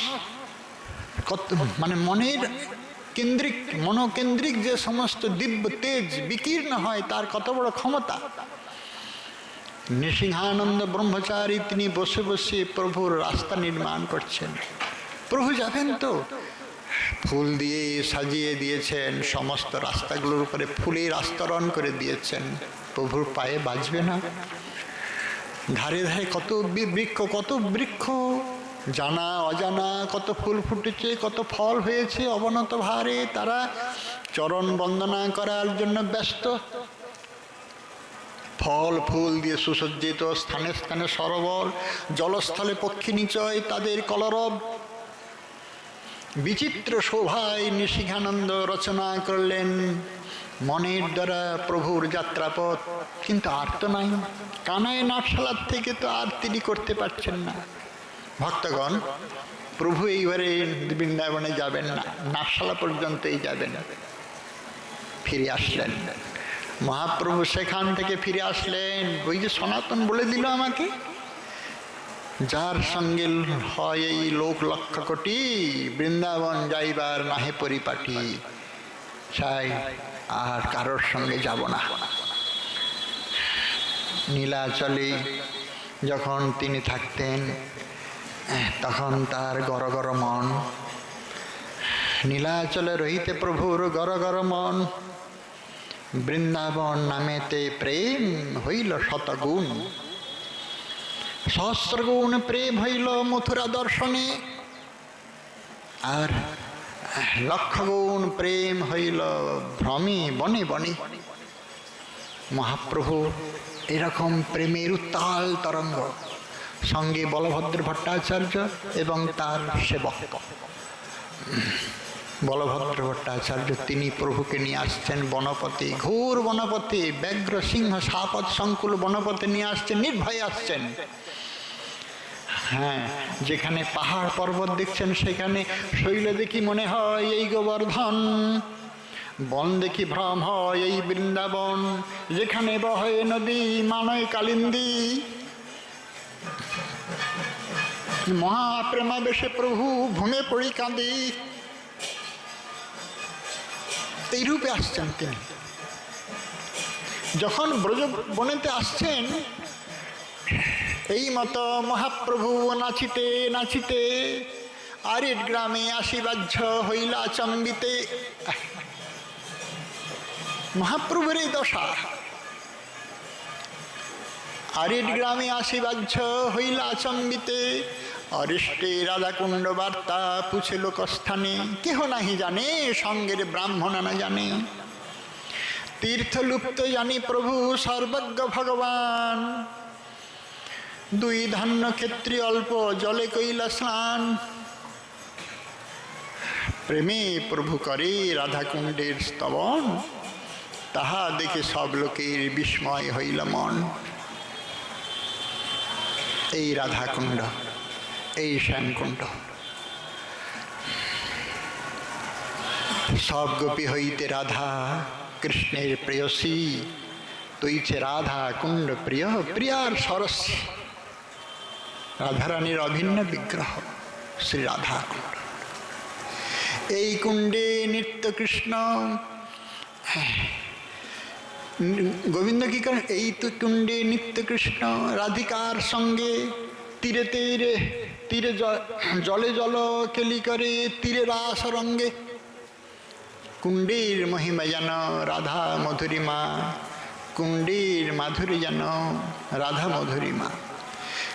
কত মানে মনের কেন্দ্রিক মনোকেন্দ্রিক যে সমস্ত দিব্য তেজ বিকীর্ণ হয় তার কত বড় ক্ষমতা। নৃসিংহানন্দ ব্রহ্মচারী তিনি বসে বসে প্রভুর রাস্তা নির্মাণ করছেন। প্রভু যাবেন তো ফুল দিয়ে সাজিয়ে দিয়েছেন, সমস্ত রাস্তাগুলোর উপরে ফুলের আস্তরণ করে দিয়েছেন। প্রভুর পায়ে বাজবে না? ধারে ধারে কত বৃক্ষ, জানা অজানা কত ফুল ফুটেছে, কত ফল হয়েছে। অবনত ভারে তারা চরণ বন্দনা করার জন্য ব্যস্ত। ফল ফুল দিয়ে সুসজ্জিত, স্থানে স্থানে সরোবর, জলস্থলে পক্ষী নিচয় তাদের কলরব। বিচিত্র শোভায় নৃসিংহানন্দ রচনা করলেন মনের দ্বারা প্রভুর যাত্রাপথ। কিন্তু আর তো নাই, কানায় নাটশালার থেকে তো আর তিনি করতে পারছেন না। ভক্তগণ, প্রভু এইবারে বৃন্দাবনে যাবেন না, নাটশালা পর্যন্তই যাবেন। ফিরে আসলেন মহাপ্রভু, সেখান থেকে ফিরে আসলেন। ওই যে সনাতন বলে দিল আমাকে, যার সঙ্গে হয় এই লোক লক্ষ কোটি, বৃন্দাবন যাইবার নাহে পরিপাটি, চাই আর কারোর সঙ্গে যাব না। নীলাচলে যখন তিনি থাকতেন তখন তার গরগর মন। নীলাচলে রহিতে প্রভুর গরগর মন। বৃন্দাবন নামেতে প্রেম হইল শতগুণ, সহস্রগুণ প্রেম হইল মথুরা দর্শনে, আর লক্ষগুণ প্রেম হইল ভ্রমে বনে বনে। মহাপ্রভু এরকম প্রেমের উত্তাল তরঙ্গ, সঙ্গে বলভদ্র ভট্টাচার্য এবং তার সেবক। বলভদ্র ভট্টাচার্য তিনি প্রভুকে নিয়ে আসছেন বনপথে, ঘোর বনপথে, ব্যাঘ্র সিংহ সাপদ সংকুল বনপথে নিয়ে আসছেন, নির্ভয়ে আসছেন। হ্যাঁ, যেখানে পাহাড় পর্বত দেখছেন সেখানে শৈল দেখি মনে হয় এই গোবর্ধন, বন দেখি ভ্রম হয় এই বৃন্দাবন, যেখানে বহে নদী মানয় কালিন্দী। মহাপ্রেমাবেশে প্রভু ভূমে পড়ি কাঁদি। এই রূপে আসছেন তিনি। যখন ব্রজ বনেতে আসছেন, এই মতো মহাপ্রভু নাচিতে নাচিতে আরিট গ্রামে আসিবাহ্য হইলা চম্বিতে। মহাপ্রভুর এই দশা। আরিট গ্রামে আসিবাহ্য হইলা চম্বিতে, অরিষ্টে রাধাকুণ্ড বার্তা পুছে লোকস্থানে। কেহ নাহি জানে, সঙ্গের ব্রাহ্মণ না জানে। তীর্থলুপ্ত জানি প্রভু সর্বজ্ঞ ভগবান, দুই ধান্য ক্ষেত্রী অল্প জলে কইলা স্নান। প্রেমে প্রভু করে রাধাকুণ্ডের স্তবন, তাহা দেখে সব লোকের বিস্ময় হইল মন। এই রাধাকুণ্ড, এই শ্যামকুণ্ড, সব গোপী হইতে রাধা কৃষ্ণের প্রেয়সী। তুইছে রাধা কুণ্ড প্রিয়, প্রিয়ার সরস্বী। রাধারানীর অভিন্ন বিগ্রহ শ্রী রাধা কুণ্ড। এই কুণ্ডে নিত্য কৃষ্ণ। গোবিন্দ কি করেন? এই তো কুণ্ডে নিত্য কৃষ্ণ রাধিকার সঙ্গে তীরে তীরে তীরে জলে জল কেলি করে তীরে রাস রঙ্গে। কুণ্ডের মহিমা যেন রাধা মধুরিমা, কুণ্ডের মাধুরী যেন রাধা মধুরিমা।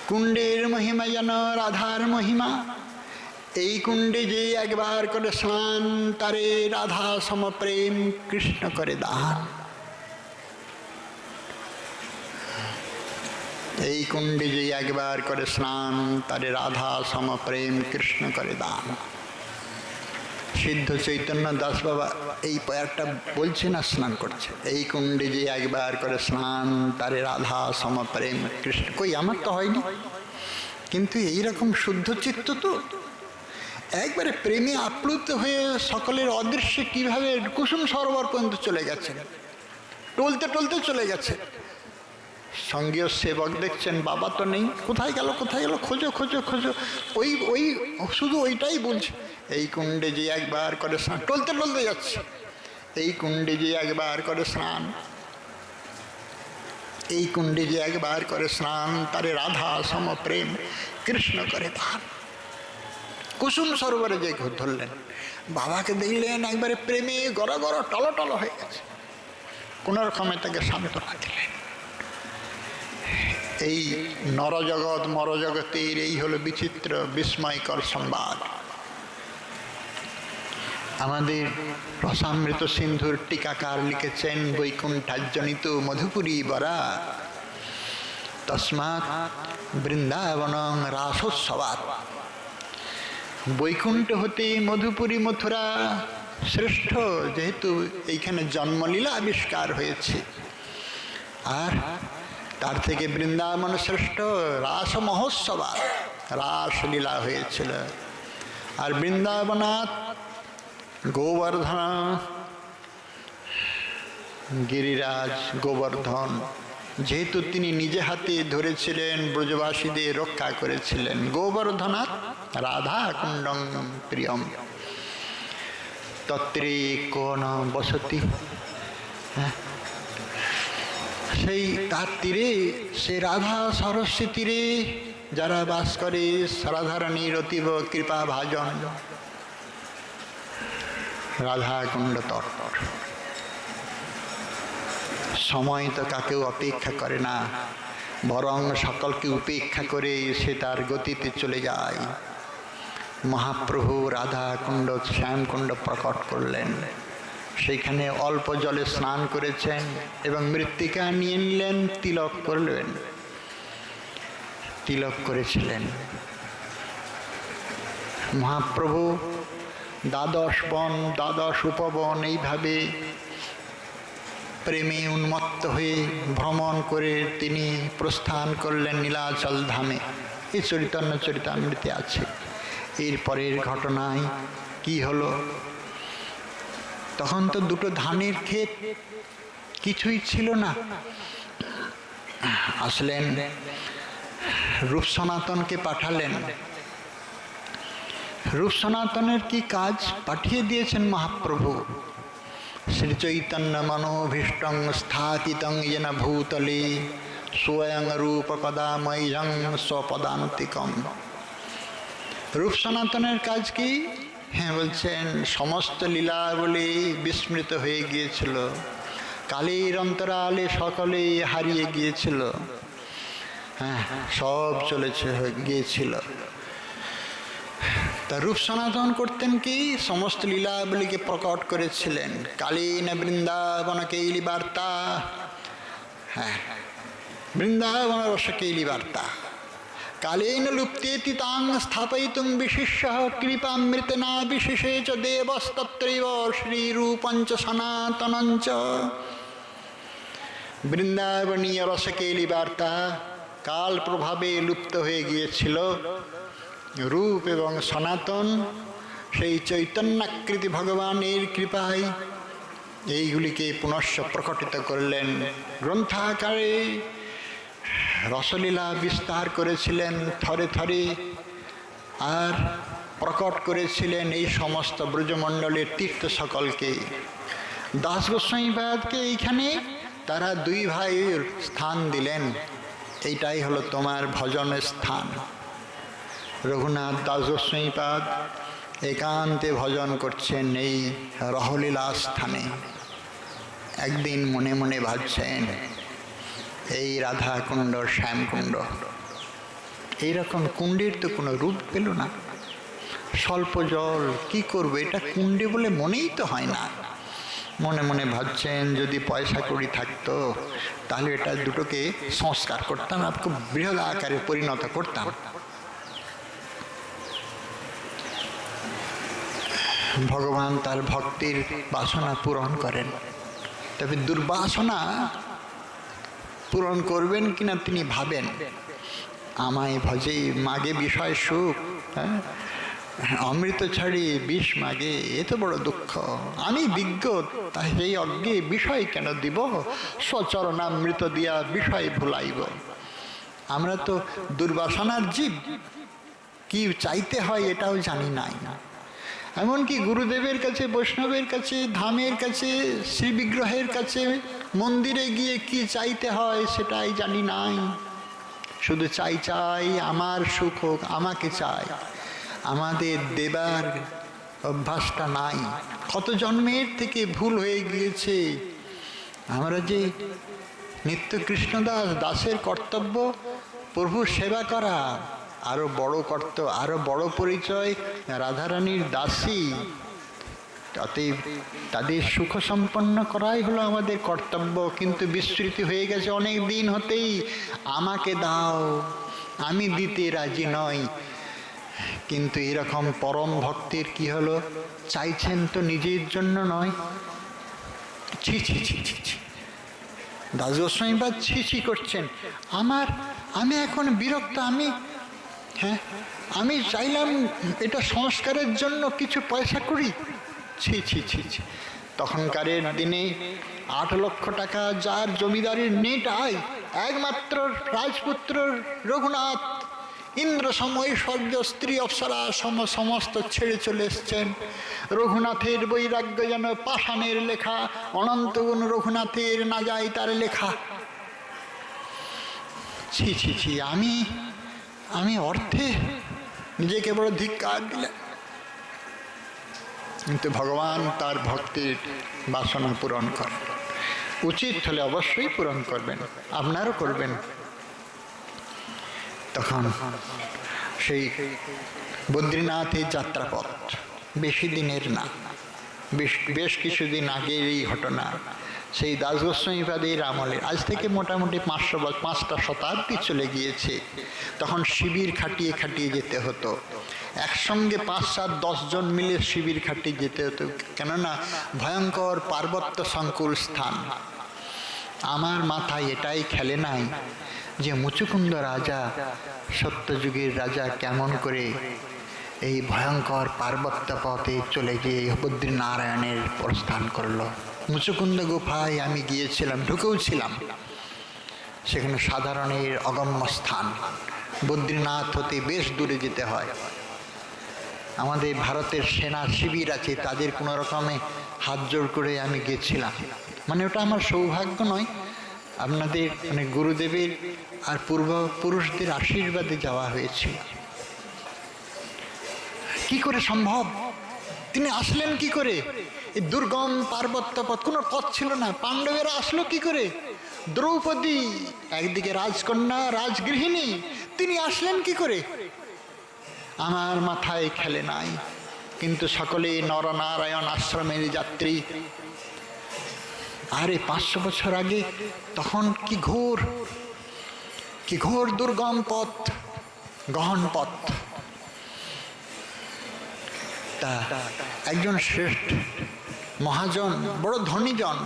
কুণ্ডের মহিমা যেন রাধার মহিমা। এই কুণ্ডে যে একবার করে স্নান, তারে রাধা সমপ্রেম কৃষ্ণ করে দান। এই কুণ্ডে যে একবার করে স্নান, তারে রাধা সমপ্রেম কৃষ্ণ করে দান। সিদ্ধ চৈতন্য দাস বাবা এই একটা বলছে না, স্নান করছে। এই কুণ্ডে যে একবার করে স্নান, তারে রাধা সমপ্রেম কৃষ্ণ। কই আমার তো হয়নি, কিন্তু এইরকম শুদ্ধ চিত্ত তো একবারে প্রেমে আপ্লুত হয়ে সকলের অদৃশ্যে কিভাবে কুসুম সরোবর পর্যন্ত চলে গেছেন, টলতে টলতে চলে গেছে। সঙ্গীয় সেবক দেখছেন বাবা তো নেই, কোথায় গেল কোথায় গেল, খোঁজো খোঁজো খোঁজো। ওই ওই শুধু ওইটাই বলছে, এই কুণ্ডে যে একবার করে স্নান, টলতে টলতে যাচ্ছে, এই কুণ্ডে যে একবার করে স্নান, এই কুণ্ডে যে একবার করে স্নান, তারে রাধা সম প্রেম কৃষ্ণ করে দান। কুসুম সরোবরে যে ধরলেন, বাবাকে দেখলেন একবারে প্রেমে গড় গড় টল টল হয়ে গেছে, কোন রকমে তাকে সান্ত্বনা দিলেন। এই নরজগৎ মরজগতের এই হলো বিচিত্র বিস্ময়কর সংবাদ। আমাদের রসামৃত সিন্ধুর টিকাকার লিখেছেন, বৈকুণ্ঠাজনিত মধুপুরী বরা তস্মাৎ বৃন্দাবনং রাসোৎসবাৎ। বৈকুণ্ঠ হতে মধুপুরী মথুরা শ্রেষ্ঠ, যেহেতু এইখানে জন্মলীলা আবিষ্কার হয়েছে, আর তার থেকে বৃন্দাবন শ্রেষ্ঠ, রাস মহোৎসবাৎ, রাসলীলা হয়েছিল। আর বৃন্দাবনাৎ গোবর্ধন, গিরিরাজ গোবর্ধন, যেহেতু তিনি নিজে হাতে ধরেছিলেন, ব্রজবাসীদের রক্ষা করেছিলেন। গোবর্ধনাৎ রাধা কুণ্ডং প্রিয়ম তত্রে কোন বসতি, সেই তার তীরে, সে রাধা সরস্বতী তীরে যারা বাস করে, রাধারানীর অতীব কৃপা ভাজন, রাধা কুণ্ড তট। সময় তো কাকেও অপেক্ষা করে না, বরং সকলকে উপেক্ষা করে সে তার গতিতে চলে যায়। মহাপ্রভু রাধা কুণ্ড শ্যামকুণ্ড প্রকট করলেন, সেইখানে অল্প জলে স্নান করেছেন এবং মৃত্তিকা নিয়ে নিলেন, তিলক করলেন, তিলক করেছিলেন। মহাপ্রভু দ্বাদশ বন দ্বাদশ উপবন এইভাবে প্রেমে উন্মত্ত হয়ে ভ্রমণ করে তিনি প্রস্থান করলেন নীলাচল ধামে। এই চৈতন্য চরিতামৃতে আছে। এর পরের ঘটনায় কি হলো, তখন তো দুটো ধানের ক্ষেত, কিছুই ছিল না। আসলেন, রূপ সনাতনকে পাঠালেন। রূপ সনাতনের কি কাজ পাঠিয়ে দিয়েছেন মহাপ্রভু। শ্রী চৈতন্য মনোভীষ্টং স্থাপিতং येन ভূতলে স্বয়ং রূপ পদাময়ং স্বপদান্তিকম। রূপ সনাতনের কাজ কি? হ্যাঁ, বলছেন সমস্ত লীলা বলে বিস্মৃত হয়ে গিয়েছিল, কালের অন্তরালে সকলে হারিয়ে গিয়েছিল। হ্যাঁ, সব চলেছে গিয়েছিল। তা রূপ সনাতন করতেন কি? সমস্ত লীলাবলীকে প্রকট করেছিলেন। কালীন বৃন্দাবন কেলি বার্তা, হ্যাঁ, বৃন্দাবন রস কেলি বার্তা। কালেন লুপ্তেতি তাং স্থাপয়িতুং বিশিষ্য কৃপামৃতেনা বিশেষে চ দেবস্তত্রৈব শ্রীরূপঞ্চ সনাতনঞ্চ। বৃন্দাবনীয় রসকেলি বার্তা কাল প্রভাবে লুপ্ত হয়ে গিয়েছিল। রূপ এবং সনাতন সেই চৈতন্যাকৃতি ভগবানের কৃপায় এইগুলিকে পুনশ্চ প্রকটিত করলেন। গ্রন্থাকারে রসলীলা বিস্তার করেছিলেন থরে থরে, আর প্রকট করেছিলেন এই সমস্ত ব্রজমণ্ডলের তীর্থ সকলকে। দাস গোস্বামীপাদকে এইখানে তারা দুই ভাইয়ের স্থান দিলেন, এইটাই হলো তোমার ভজনের স্থান। রঘুনাথ দাস গোস্বামীপাদ একান্তে ভজন করছেন এই রহলীলা স্থানে। একদিন মনে মনে ভাবছেন, এই রাধা কুণ্ড শ্যামকুণ্ড, এইরকম কুণ্ডের তো কোনো রূপ পেল না, স্বল্প জল, কি করবো, এটা কুণ্ডে বলে মনেই তো হয় না। মনে মনে ভাবছেন, যদি পয়সা কড়ি থাকতো তাহলে এটা দুটোকে সংস্কার করতাম, খুব বৃহৎ আকারে পরিণত করতাম। ভগবান তার ভক্তির বাসনা পূরণ করেন, তবে দুর্বাসনা পূরণ করবেন কিনা তিনি ভাবেন। আমায় ভজে মাগে বিষয় সুখ, হ্যাঁ, অমৃত ছাড়ি বিষ মাগে, এ তো বড় দুঃখ। আমি বিজ্ঞ, তাই সেই অজ্ঞে বিষয় কেন দিব? স্বচরণামৃত দিয়া বিষয় ভুলাইব। আমরা তো দুর্বাসনার জীব, কি চাইতে হয় এটাও জানি নাই। এমনকি গুরুদেবের কাছে, বৈষ্ণবের কাছে, ধামের কাছে, শ্রী বিগ্রহের কাছে, মন্দিরে গিয়ে কি চাইতে হয় সেটাই জানি নাই। শুধু চাই চাই আমার সুখ হোক, আমাকে চাই। আমাদের দেবার অভ্যাসটা নাই। কত জন্মের থেকে ভুল হয়ে গিয়েছে। আমরা যে নিত্য কৃষ্ণদাস, দাসের কর্তব্য প্রভুর সেবা করা, আরো বড় কর্তব্য, আরো বড় পরিচয় রাধারানীর দাসী। অতএব তাদের সুখ সম্পন্ন করাই হলো আমাদের কর্তব্য। কিন্তু বিস্মৃতি হয়ে গেছে অনেক দিন হতেই। আমাকে দাও, আমি দিতে রাজি নই। কিন্তু এরকম পরম ভক্তের কি হলো? চাইছেন তো নিজের জন্য নয়। ছি ছি ছি ছি ছি, দাস গোস্বামীপাদ ছি ছি করছেন। আমি এখন বিরক্ত। আমি চাইলাম এটা সংস্কারের জন্য কিছু পয়সা করি। ছি ছি ছি ছি। তখনকারের দিনে 8 লক্ষ টাকা যার জমিদারির নেট আয়, একমাত্র রাজপুত্র রঘুনাথ, ইন্দ্র সম ঐশ্বর্য, স্ত্রী অপ্সরা সমস্ত ছেড়ে চলে এসছেন। রঘুনাথের বৈরাগ্য যেন পাষাণের লেখা, অনন্ত গুণ রঘুনাথের না যায় তার লেখা। ছি ছি ছি, আমি অর্থে নিজেকে বড় ধিক্কার দিলাম। কিন্তু ভগবান তার ভক্তের বাসনা পূরণ করেন। উচিত হলে অবশ্যই পূরণ করবেন, আপনারও করবেন। তখন সেই বদ্রীনাথের যাত্রাপথ বেশি দিনের না, বেশ কিছুদিন আগের এই ঘটনা। সেই দাস গোস্বামীপাদের আমলের, আজ থেকে মোটামুটি 5টা শতাব্দী চলে গিয়েছে। তখন শিবির খাটিয়ে খাটিয়ে যেতে হতো। একসঙ্গে 5, 7, 10 জন মিলে শিবির খাটিয়ে যেতে হতো, কেননা ভয়ঙ্কর পার্বত্য সংকুল স্থান। আমার মাথায় এটাই খেলে নাই যে মুচুকুন্দ রাজা, সত্যযুগের রাজা, কেমন করে এই ভয়ঙ্কর পার্বত্য পথে চলে গিয়ে বদ্রীনারায়ণের প্রস্থান করলো। মুচুকুন্দ গুফায় আমি গিয়েছিলাম, ঢুকেও ছিলাম। সেখানে সাধারণের অগম্য স্থান। বদ্রীনাথ হতে বেশ দূরে যেতে হয়। আমাদের ভারতের সেনা শিবির আছে, তাদের কোনো রকমে হাত জোড় করে আমি গেছিলাম। মানে ওটা আমার সৌভাগ্য নয়, আপনাদের মানে গুরুদেবের আর পূর্বপুরুষদের আশীর্বাদে যাওয়া হয়েছিল। কি করে সম্ভব? তিনি আসলেন কি করে? এই দুর্গম পার্বত্য পথ, কোনো পথ ছিল না। পাণ্ডবেরা আসলো কি করে? দ্রৌপদী একদিকে রাজকন্যা, রাজগৃহিণী, তিনি আসলেন কি করে? আমার মাথায় খেলে নাই। কিন্তু সকলে নরনারায়ণ আশ্রমের যাত্রী। আরে 500 বছর আগে তখন কি ঘোর দুর্গম পথ, গহন পথ। তা একজন শ্রেষ্ঠ মহাজন, বড় ধনীজন,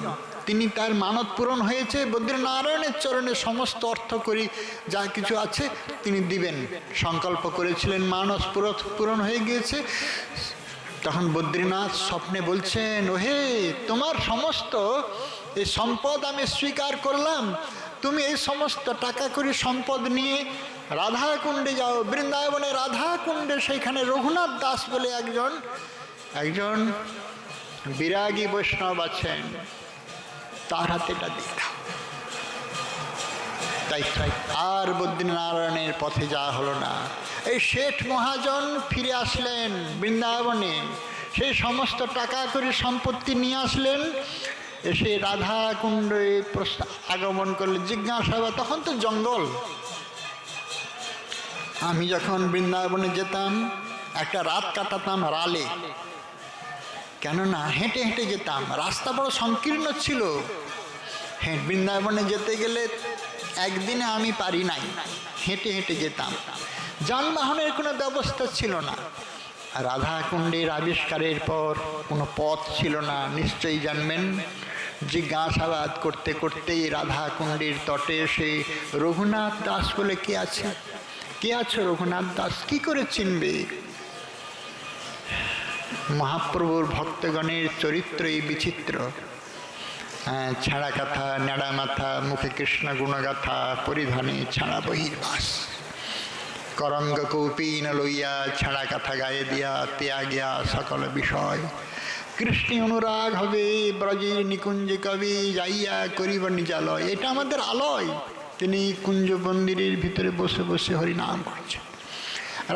তিনি তার মানত পূরণ হয়েছে, বদ্রীনারায়ণের চরণে সমস্ত অর্থ করি যা কিছু আছে তিনি দিবেন সংকল্প করেছিলেন। মানস পূরণ হয়ে গিয়েছে। তখন বদ্রীনাথ স্বপ্নে বলছেন, ওহে, তোমার সমস্ত এই সম্পদ আমি স্বীকার করলাম। তুমি এই সমস্ত টাকা করি সম্পদ নিয়ে রাধাকুণ্ডে যাও, বৃন্দাবনে রাধাকুণ্ডে। সেইখানে রঘুনাথ দাস বলে একজন বিরাগী বৈষ্ণব আছেন, তার হাতে এটা দিয়ে দাও। তাই আর বদ্রীনারায়ণের পথে যাওয়া হলো না। এই শেঠ মহাজন ফিরে আসলেন বৃন্দাবনে, সেই সমস্ত টাকা করে সম্পত্তি নিয়ে আসলেন। এসে রাধাকুণ্ডে আগমন করলেন। জিজ্ঞাসা, তখন তো জঙ্গল। আমি যখন বৃন্দাবনে যেতাম, একটা রাত কাটাতাম রালে, কেননা হেঁটে হেঁটে যেতাম, রাস্তা বড় সংকীর্ণ ছিল। হ্যাঁ, বৃন্দাবনে যেতে গেলে একদিনে আমি পারি নাই, হেঁটে হেঁটে যেতাম। যানবাহনের কোনো ব্যবস্থা ছিল না। রাধাকুণ্ডের আবিষ্কারের পর কোনো পথ ছিল না, নিশ্চয়ই জানবেন। জিজ্ঞাসাবাদ করতে করতেই রাধাকুণ্ডের তটে এসে রঘুনাথ দাস বলে কে আছে রঘুনাথ দাস, কি করে চিনবে? মহাপ্রভুর ভক্তগণের চরিত্রই বিচিত্র। ছাড়া কথা, নেড়া মাথা, মুখে কৃষ্ণ গুণগাথা, পরিধানে ছাড়া বহির্বাস, করঙ্গ কৌপিন লইয়া ছাড়া কথা গায়ে দিয়া ত্যাগিয়া সকল বিষয়, কৃষ্ণ অনুরাগ হবে ব্রজের নিকুঞ্জে কবি যাইয়া করিব নিজালয়। এটা আমাদের আলয়। তিনি কুঞ্জ মন্দিরের ভিতরে বসে বসে হরিনাম করছেন।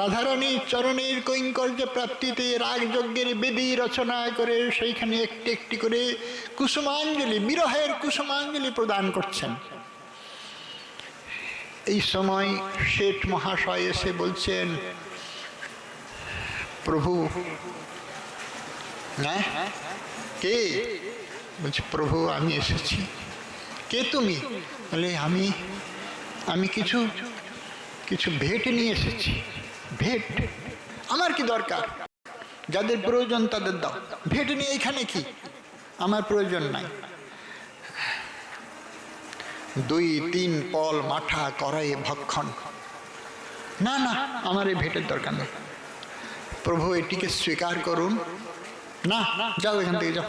রাধারানীর চরণের কৈঙ্কর্য প্রাপ্তিতে রাগযজ্ঞের বেদী রচনা করে সেইখানে একটি একটি করে কুসুমাঞ্জলি, বিরহের কুসুমাঞ্জলি প্রদান করছেন। এই সময় শেঠ মহাশয় এসে বলছেন, প্রভু। হ্যাঁ, কে? বলছে, প্রভু আমি এসেছি। কে তুমি? বলে, আমি কিছু কিছু ভেট নিয়ে এসেছি। ভেট? আমার কি দরকার? যাদের প্রয়োজন তাদের দাও। ভেট নিয়ে এখানে কি? আমার প্রয়োজন নাই। 2-3 পল মাঠা করায় ভক্ষণ। না না, আমার এই ভেটের দরকার নেই। প্রভু এটিকে স্বীকার করুন। না, যাও এখান থেকে, যাও।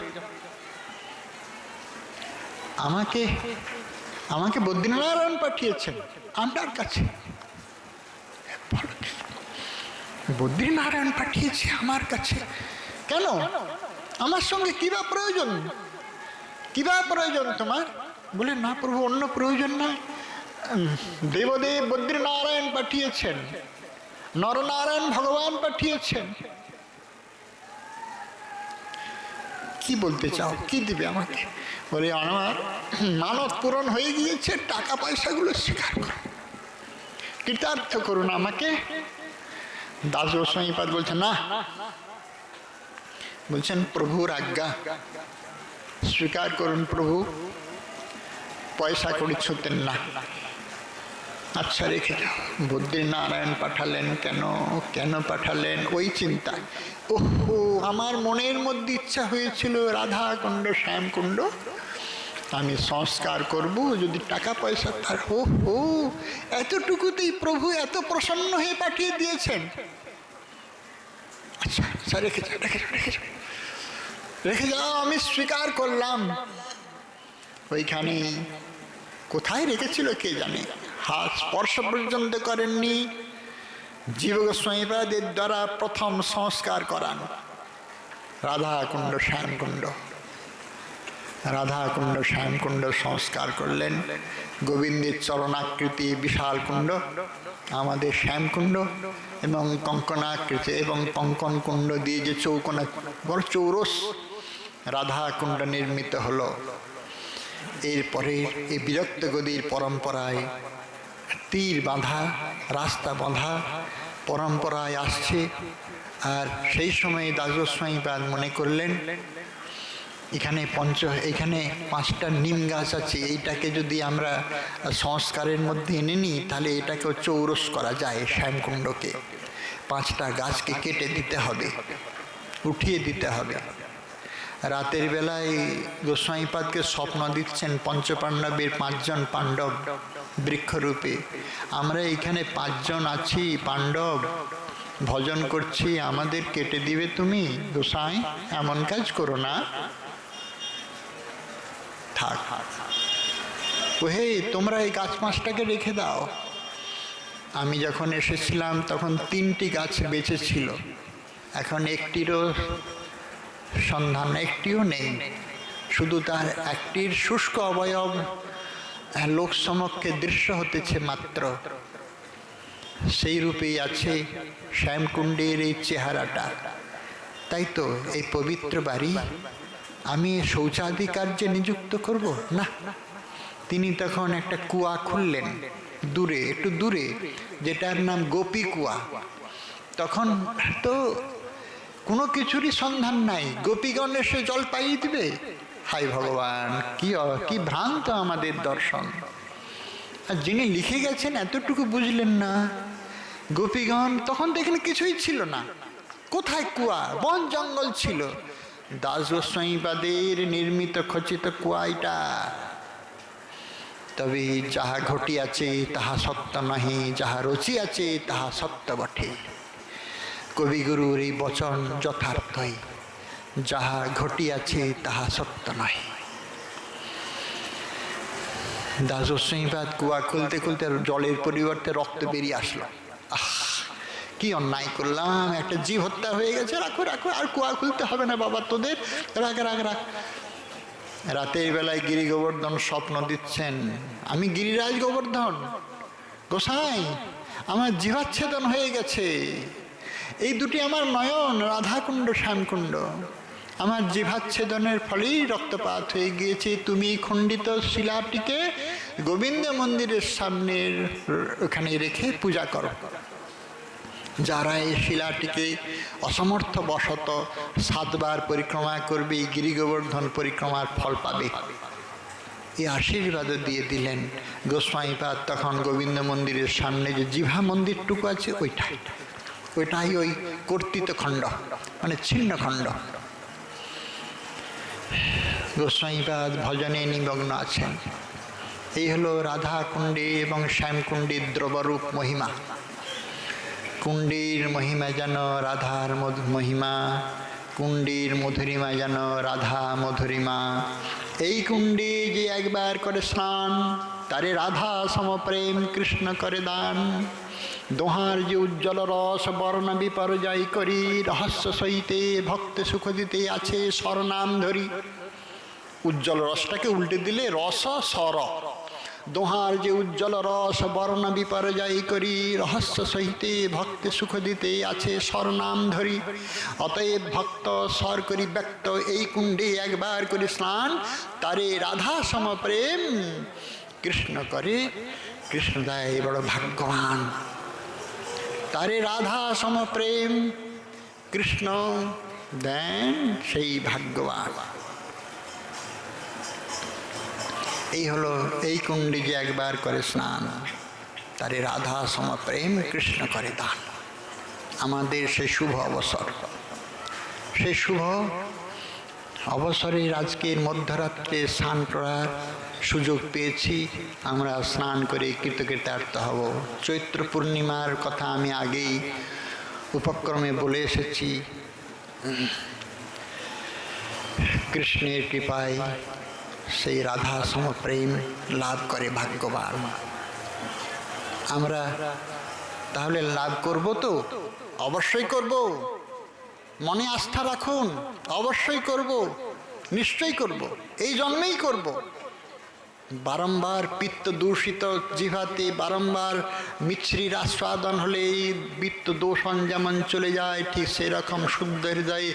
আমাকে বদ্রীনারায়ণ পাঠিয়েছেন আপনার কাছে। বদ্রীনারায়ণ পাঠিয়েছে আমার কাছে? কেন? আমার সঙ্গে কিবা প্রয়োজন? কিবা প্রয়োজন তোমার? বলে, না প্রভু, অন্য প্রয়োজন নয়। দেবদেব বদ্রীনারায়ণ পাঠিয়েছেন, নরনারায়ণ ভগবান পাঠিয়েছেন। কি বলতে চাও? কি দিবে আমাকে? বলে, আমার মানত পূরণ হয়ে গিয়েছে, টাকা পয়সাগুলো স্বীকার করুন, কৃতার্থ করুন আমাকে। দাস গোস্বামীপাদ বলছেন, না। বলছেন, প্রভুর আজ্ঞা, স্বীকার করুন প্রভু, পয়সা কড়ি ছুতেন না। আচ্ছা, রেখে যাও। বদ্রীনারায়ণ পাঠালেন কেন? কেন পাঠালেন? ওই চিন্তা। ওহো, আমার মনের মধ্যে ইচ্ছা হয়েছিল রাধা কুণ্ড, শ্যামকুণ্ড আমি সংস্কার করব, যদি টাকা পয়সা তার। ওহো, এতটুকুতেই প্রভু এত প্রসন্ন হয়ে পাঠিয়ে দিয়েছেন। আচ্ছা আচ্ছা, রেখে যাও, রেখে যাও, রেখে যাও, রেখে যাও, আমি স্বীকার করলাম। ওইখানে কোথায় রেখেছিল কে জানে, হাত স্পর্শ পর্যন্ত করেননি। জীব গোস্বামীপাদের দ্বারা প্রথম সংস্কার করান রাধা কুণ্ড, শ্যামকুণ্ড। রাধা কুণ্ড, শ্যামকুণ্ড সংস্কার করলেন। গোবিন্দের চরণাকৃতি বিশাল কুণ্ড আমাদের শ্যামকুণ্ড, এবং কঙ্কনাকৃতি এবং কঙ্কন কুণ্ড দিয়ে যে চৌকোনা, বড় চৌরস রাধা কুণ্ড নির্মিত হলো। এরপরে এই বিরক্ত গদির পরম্পরায় তীর বাঁধা, রাস্তা বাঁধা পরম্পরায় আসছে। আর সেই সময় দাস গোস্বামীপাদ মনে করলেন, এখানে 5টা নিম গাছ আছে, এইটাকে যদি আমরা সংস্কারের মধ্যে এনে নিই তাহলে এটাকেও চৌরস করা যায়। শ্যামকুণ্ডকে 5টা গাছকে কেটে দিতে হবে, উঠিয়ে দিতে হবে। রাতের বেলায় গোস্বামীপাদকে স্বপ্ন দিচ্ছেন পঞ্চপাণ্ডবের 5 জন পাণ্ডব বৃক্ষরূপে। আমরা এখানে 5 জন আছি পাণ্ডব, ভজন করছি, আমাদের কেটে দিবে তুমি? গোসাই, এমন কাজ করো না। থাক, ওহে, তোমরা এই গাছ 5টাকে রেখে দাও। আমি যখন এসেছিলাম তখন 3টি গাছ বেঁচে ছিল, এখন একটিরও সন্ধান, একটিও নেই। শুধু তার একটির শুষ্ক অবয়ব লোক সমক্ষে দৃশ্য হতেছে মাত্র। সেই রূপেই আছে শ্যামকুণ্ডের এই চেহারাটা। তাই তো এই পবিত্র বাড়ি আমি শৌচাদি কার্যে নিযুক্ত করব না। তিনি তখন একটা কুয়া খুললেন দূরে, একটু দূরে, যেটার নাম গোপী কুয়া। তখন তো কোনো কিছুরই সন্ধান নাই, গোপীগণ এসে জল পাইয়ে দিবে। হায় ভগবান, কি ভ্রান্ত আমাদের দর্শন। আর যিনি লিখে গেছেন এতটুকু বুঝলেন না। গোপীগণ তখন তো এখানে কিছুই ছিল না, কোথায় কুয়া? বন জঙ্গল ছিল। দাস গোস্বামীপাদের নির্মিত খচিত কুয়া এটা। তবে যাহা ঘটিয়াছে তাহা সত্য নহে, যাহা রচিয়াছে তাহা সত্য বটে। কবিগুরুর এই বচন যথার্থই। যাহা ঘটিয়াছে তাহা সত্য নয়। দাস গোস্বামীপাদ কুয়া খুলতে খুলতে জলের পরিবর্তে রক্ত বেরিয়ে আসলো। আহ, কি অন্যায় করলাম, একটা জীব হত্যা হয়ে গেছে, রাখো রাখো, আর কুয়া খুলতে হবে না বাবা তোদের, রাখ রাখ রাখ। রাতের বেলায় গিরি গোবর্ধন স্বপ্ন দিচ্ছেন, আমি গিরিরাজ গোবর্ধন, গোসাই আমার জীবাচ্ছেদন হয়ে গেছে, এই দুটি আমার নয়ন, রাধাকুণ্ড শ্যামকুণ্ড, আমার জিভাচ্ছেদনের ফলেই রক্তপাত হয়ে গিয়েছে, তুমি খণ্ডিত শিলাটিকে গোবিন্দ মন্দিরের সামনের ওখানে রেখে পূজা করো। যারা এই শিলাটিকে অসমর্থ বশত 7 বার পরিক্রমা করবে, গিরি গোবর্ধন পরিক্রমার ফল পাবে, এই আশীর্বাদও দিয়ে দিলেন। গোস্বামীপাদ তখন গোবিন্দ মন্দিরের সামনে যে জিভা মন্দিরটুকু আছে ওইটাই ওই কর্তিত খণ্ড, মানে ছিন্ন খণ্ড। গোস্বামীপাদ ভজনে নিমগ্ন আছেন। এই হলো রাধা কুণ্ডে এবং শ্যামকুণ্ডীর দ্রবরূপ মহিমা। কুণ্ডীর মহিমা যেন রাধার মহিমা, কুণ্ডীর মধুরিমা যেন রাধা মধুরিমা। এই কুণ্ডে যে একবার করে স্নান, তারে রাধা সমপ্রেম কৃষ্ণ করে দান। দোহার যে উজ্জ্বল রস বর্ণ বিপর্যয় করি, রহস্য সহিতে ভক্ত সুখ দিতে আছে স্বরনাম ধরি। উজ্জ্বল রসটাকে উল্টে দিলে রস সর। দোহার যে উজ্জ্বল রস বর্ণ বিপর্যয় করি, রহস্য সহিতে ভক্তি সুখ দিতে আছে স্বরনাম ধরি। অতএব ভক্ত স্বর করি ব্যক্ত, এই কুণ্ডে একবার করে স্নান, তারে রাধা সমপ্রেম কৃষ্ণ করে কৃষ্ণ দেয় বড় ভাগ্যবান। তারে রাধা সমপ্রেম কৃষ্ণ দেন সেই ভাগ্যবান। এই হলো এই কুণ্ডে যে একবার করে স্নান, তারে রাধা সমপ্রেম কৃষ্ণ করে দান। আমাদের সে শুভ অবসর, সে শুভ অবসরের আজকের মধ্যরাত্রে স্নান করার সুযোগ পেয়েছি। আমরা স্নান করে কৃতকৃতার্থ হব। চৈত্র পূর্ণিমার কথা আমি আগেই উপক্রমে বলে এসেছি। কৃষ্ণের কৃপায় সেই রাধা সমপ্রেম লাভ করে ভাগ্যবান। আমরা তাহলে লাভ করব তো? অবশ্যই করব, মনে আস্থা রাখুন, অবশ্যই করব, নিশ্চয়ই করব, এই জন্মেই করব। বারংবার পিত্ত দূষিত জিভাতে বারংবার মিছরির আস্বাদন হলে এই পিত্ত দূষণ যেমন চলে যায়, ঠিক সেরকম শুদ্ধ হৃদয়ে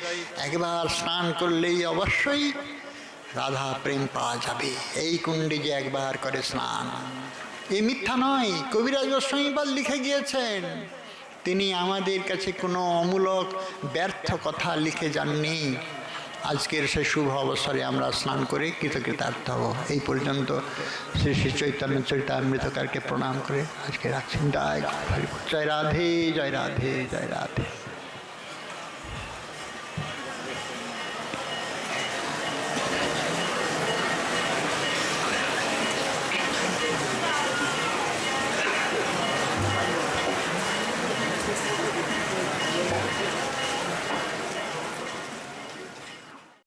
একবার স্নান করলেই অবশ্যই রাধা প্রেম পাওয়া যাবে। এই কুণ্ডে যে একবার করে স্নান, এ মিথ্যা নয়, কবিরাজ গোস্বামীপাদ লিখে গিয়েছেন। তিনি আমাদের কাছে কোনো অমূলক ব্যর্থ কথা লিখে যাননি। আজকের সেই শুভ অবসরে আমরা স্নান করে কৃতকৃতার্থ হব। এই পর্যন্ত শ্রী শ্রী চৈতন্য চরিতামৃতকারকে প্রণাম করে আজকে রাখছেন। জয় রাধে, জয় রাধে, জয় রাধে।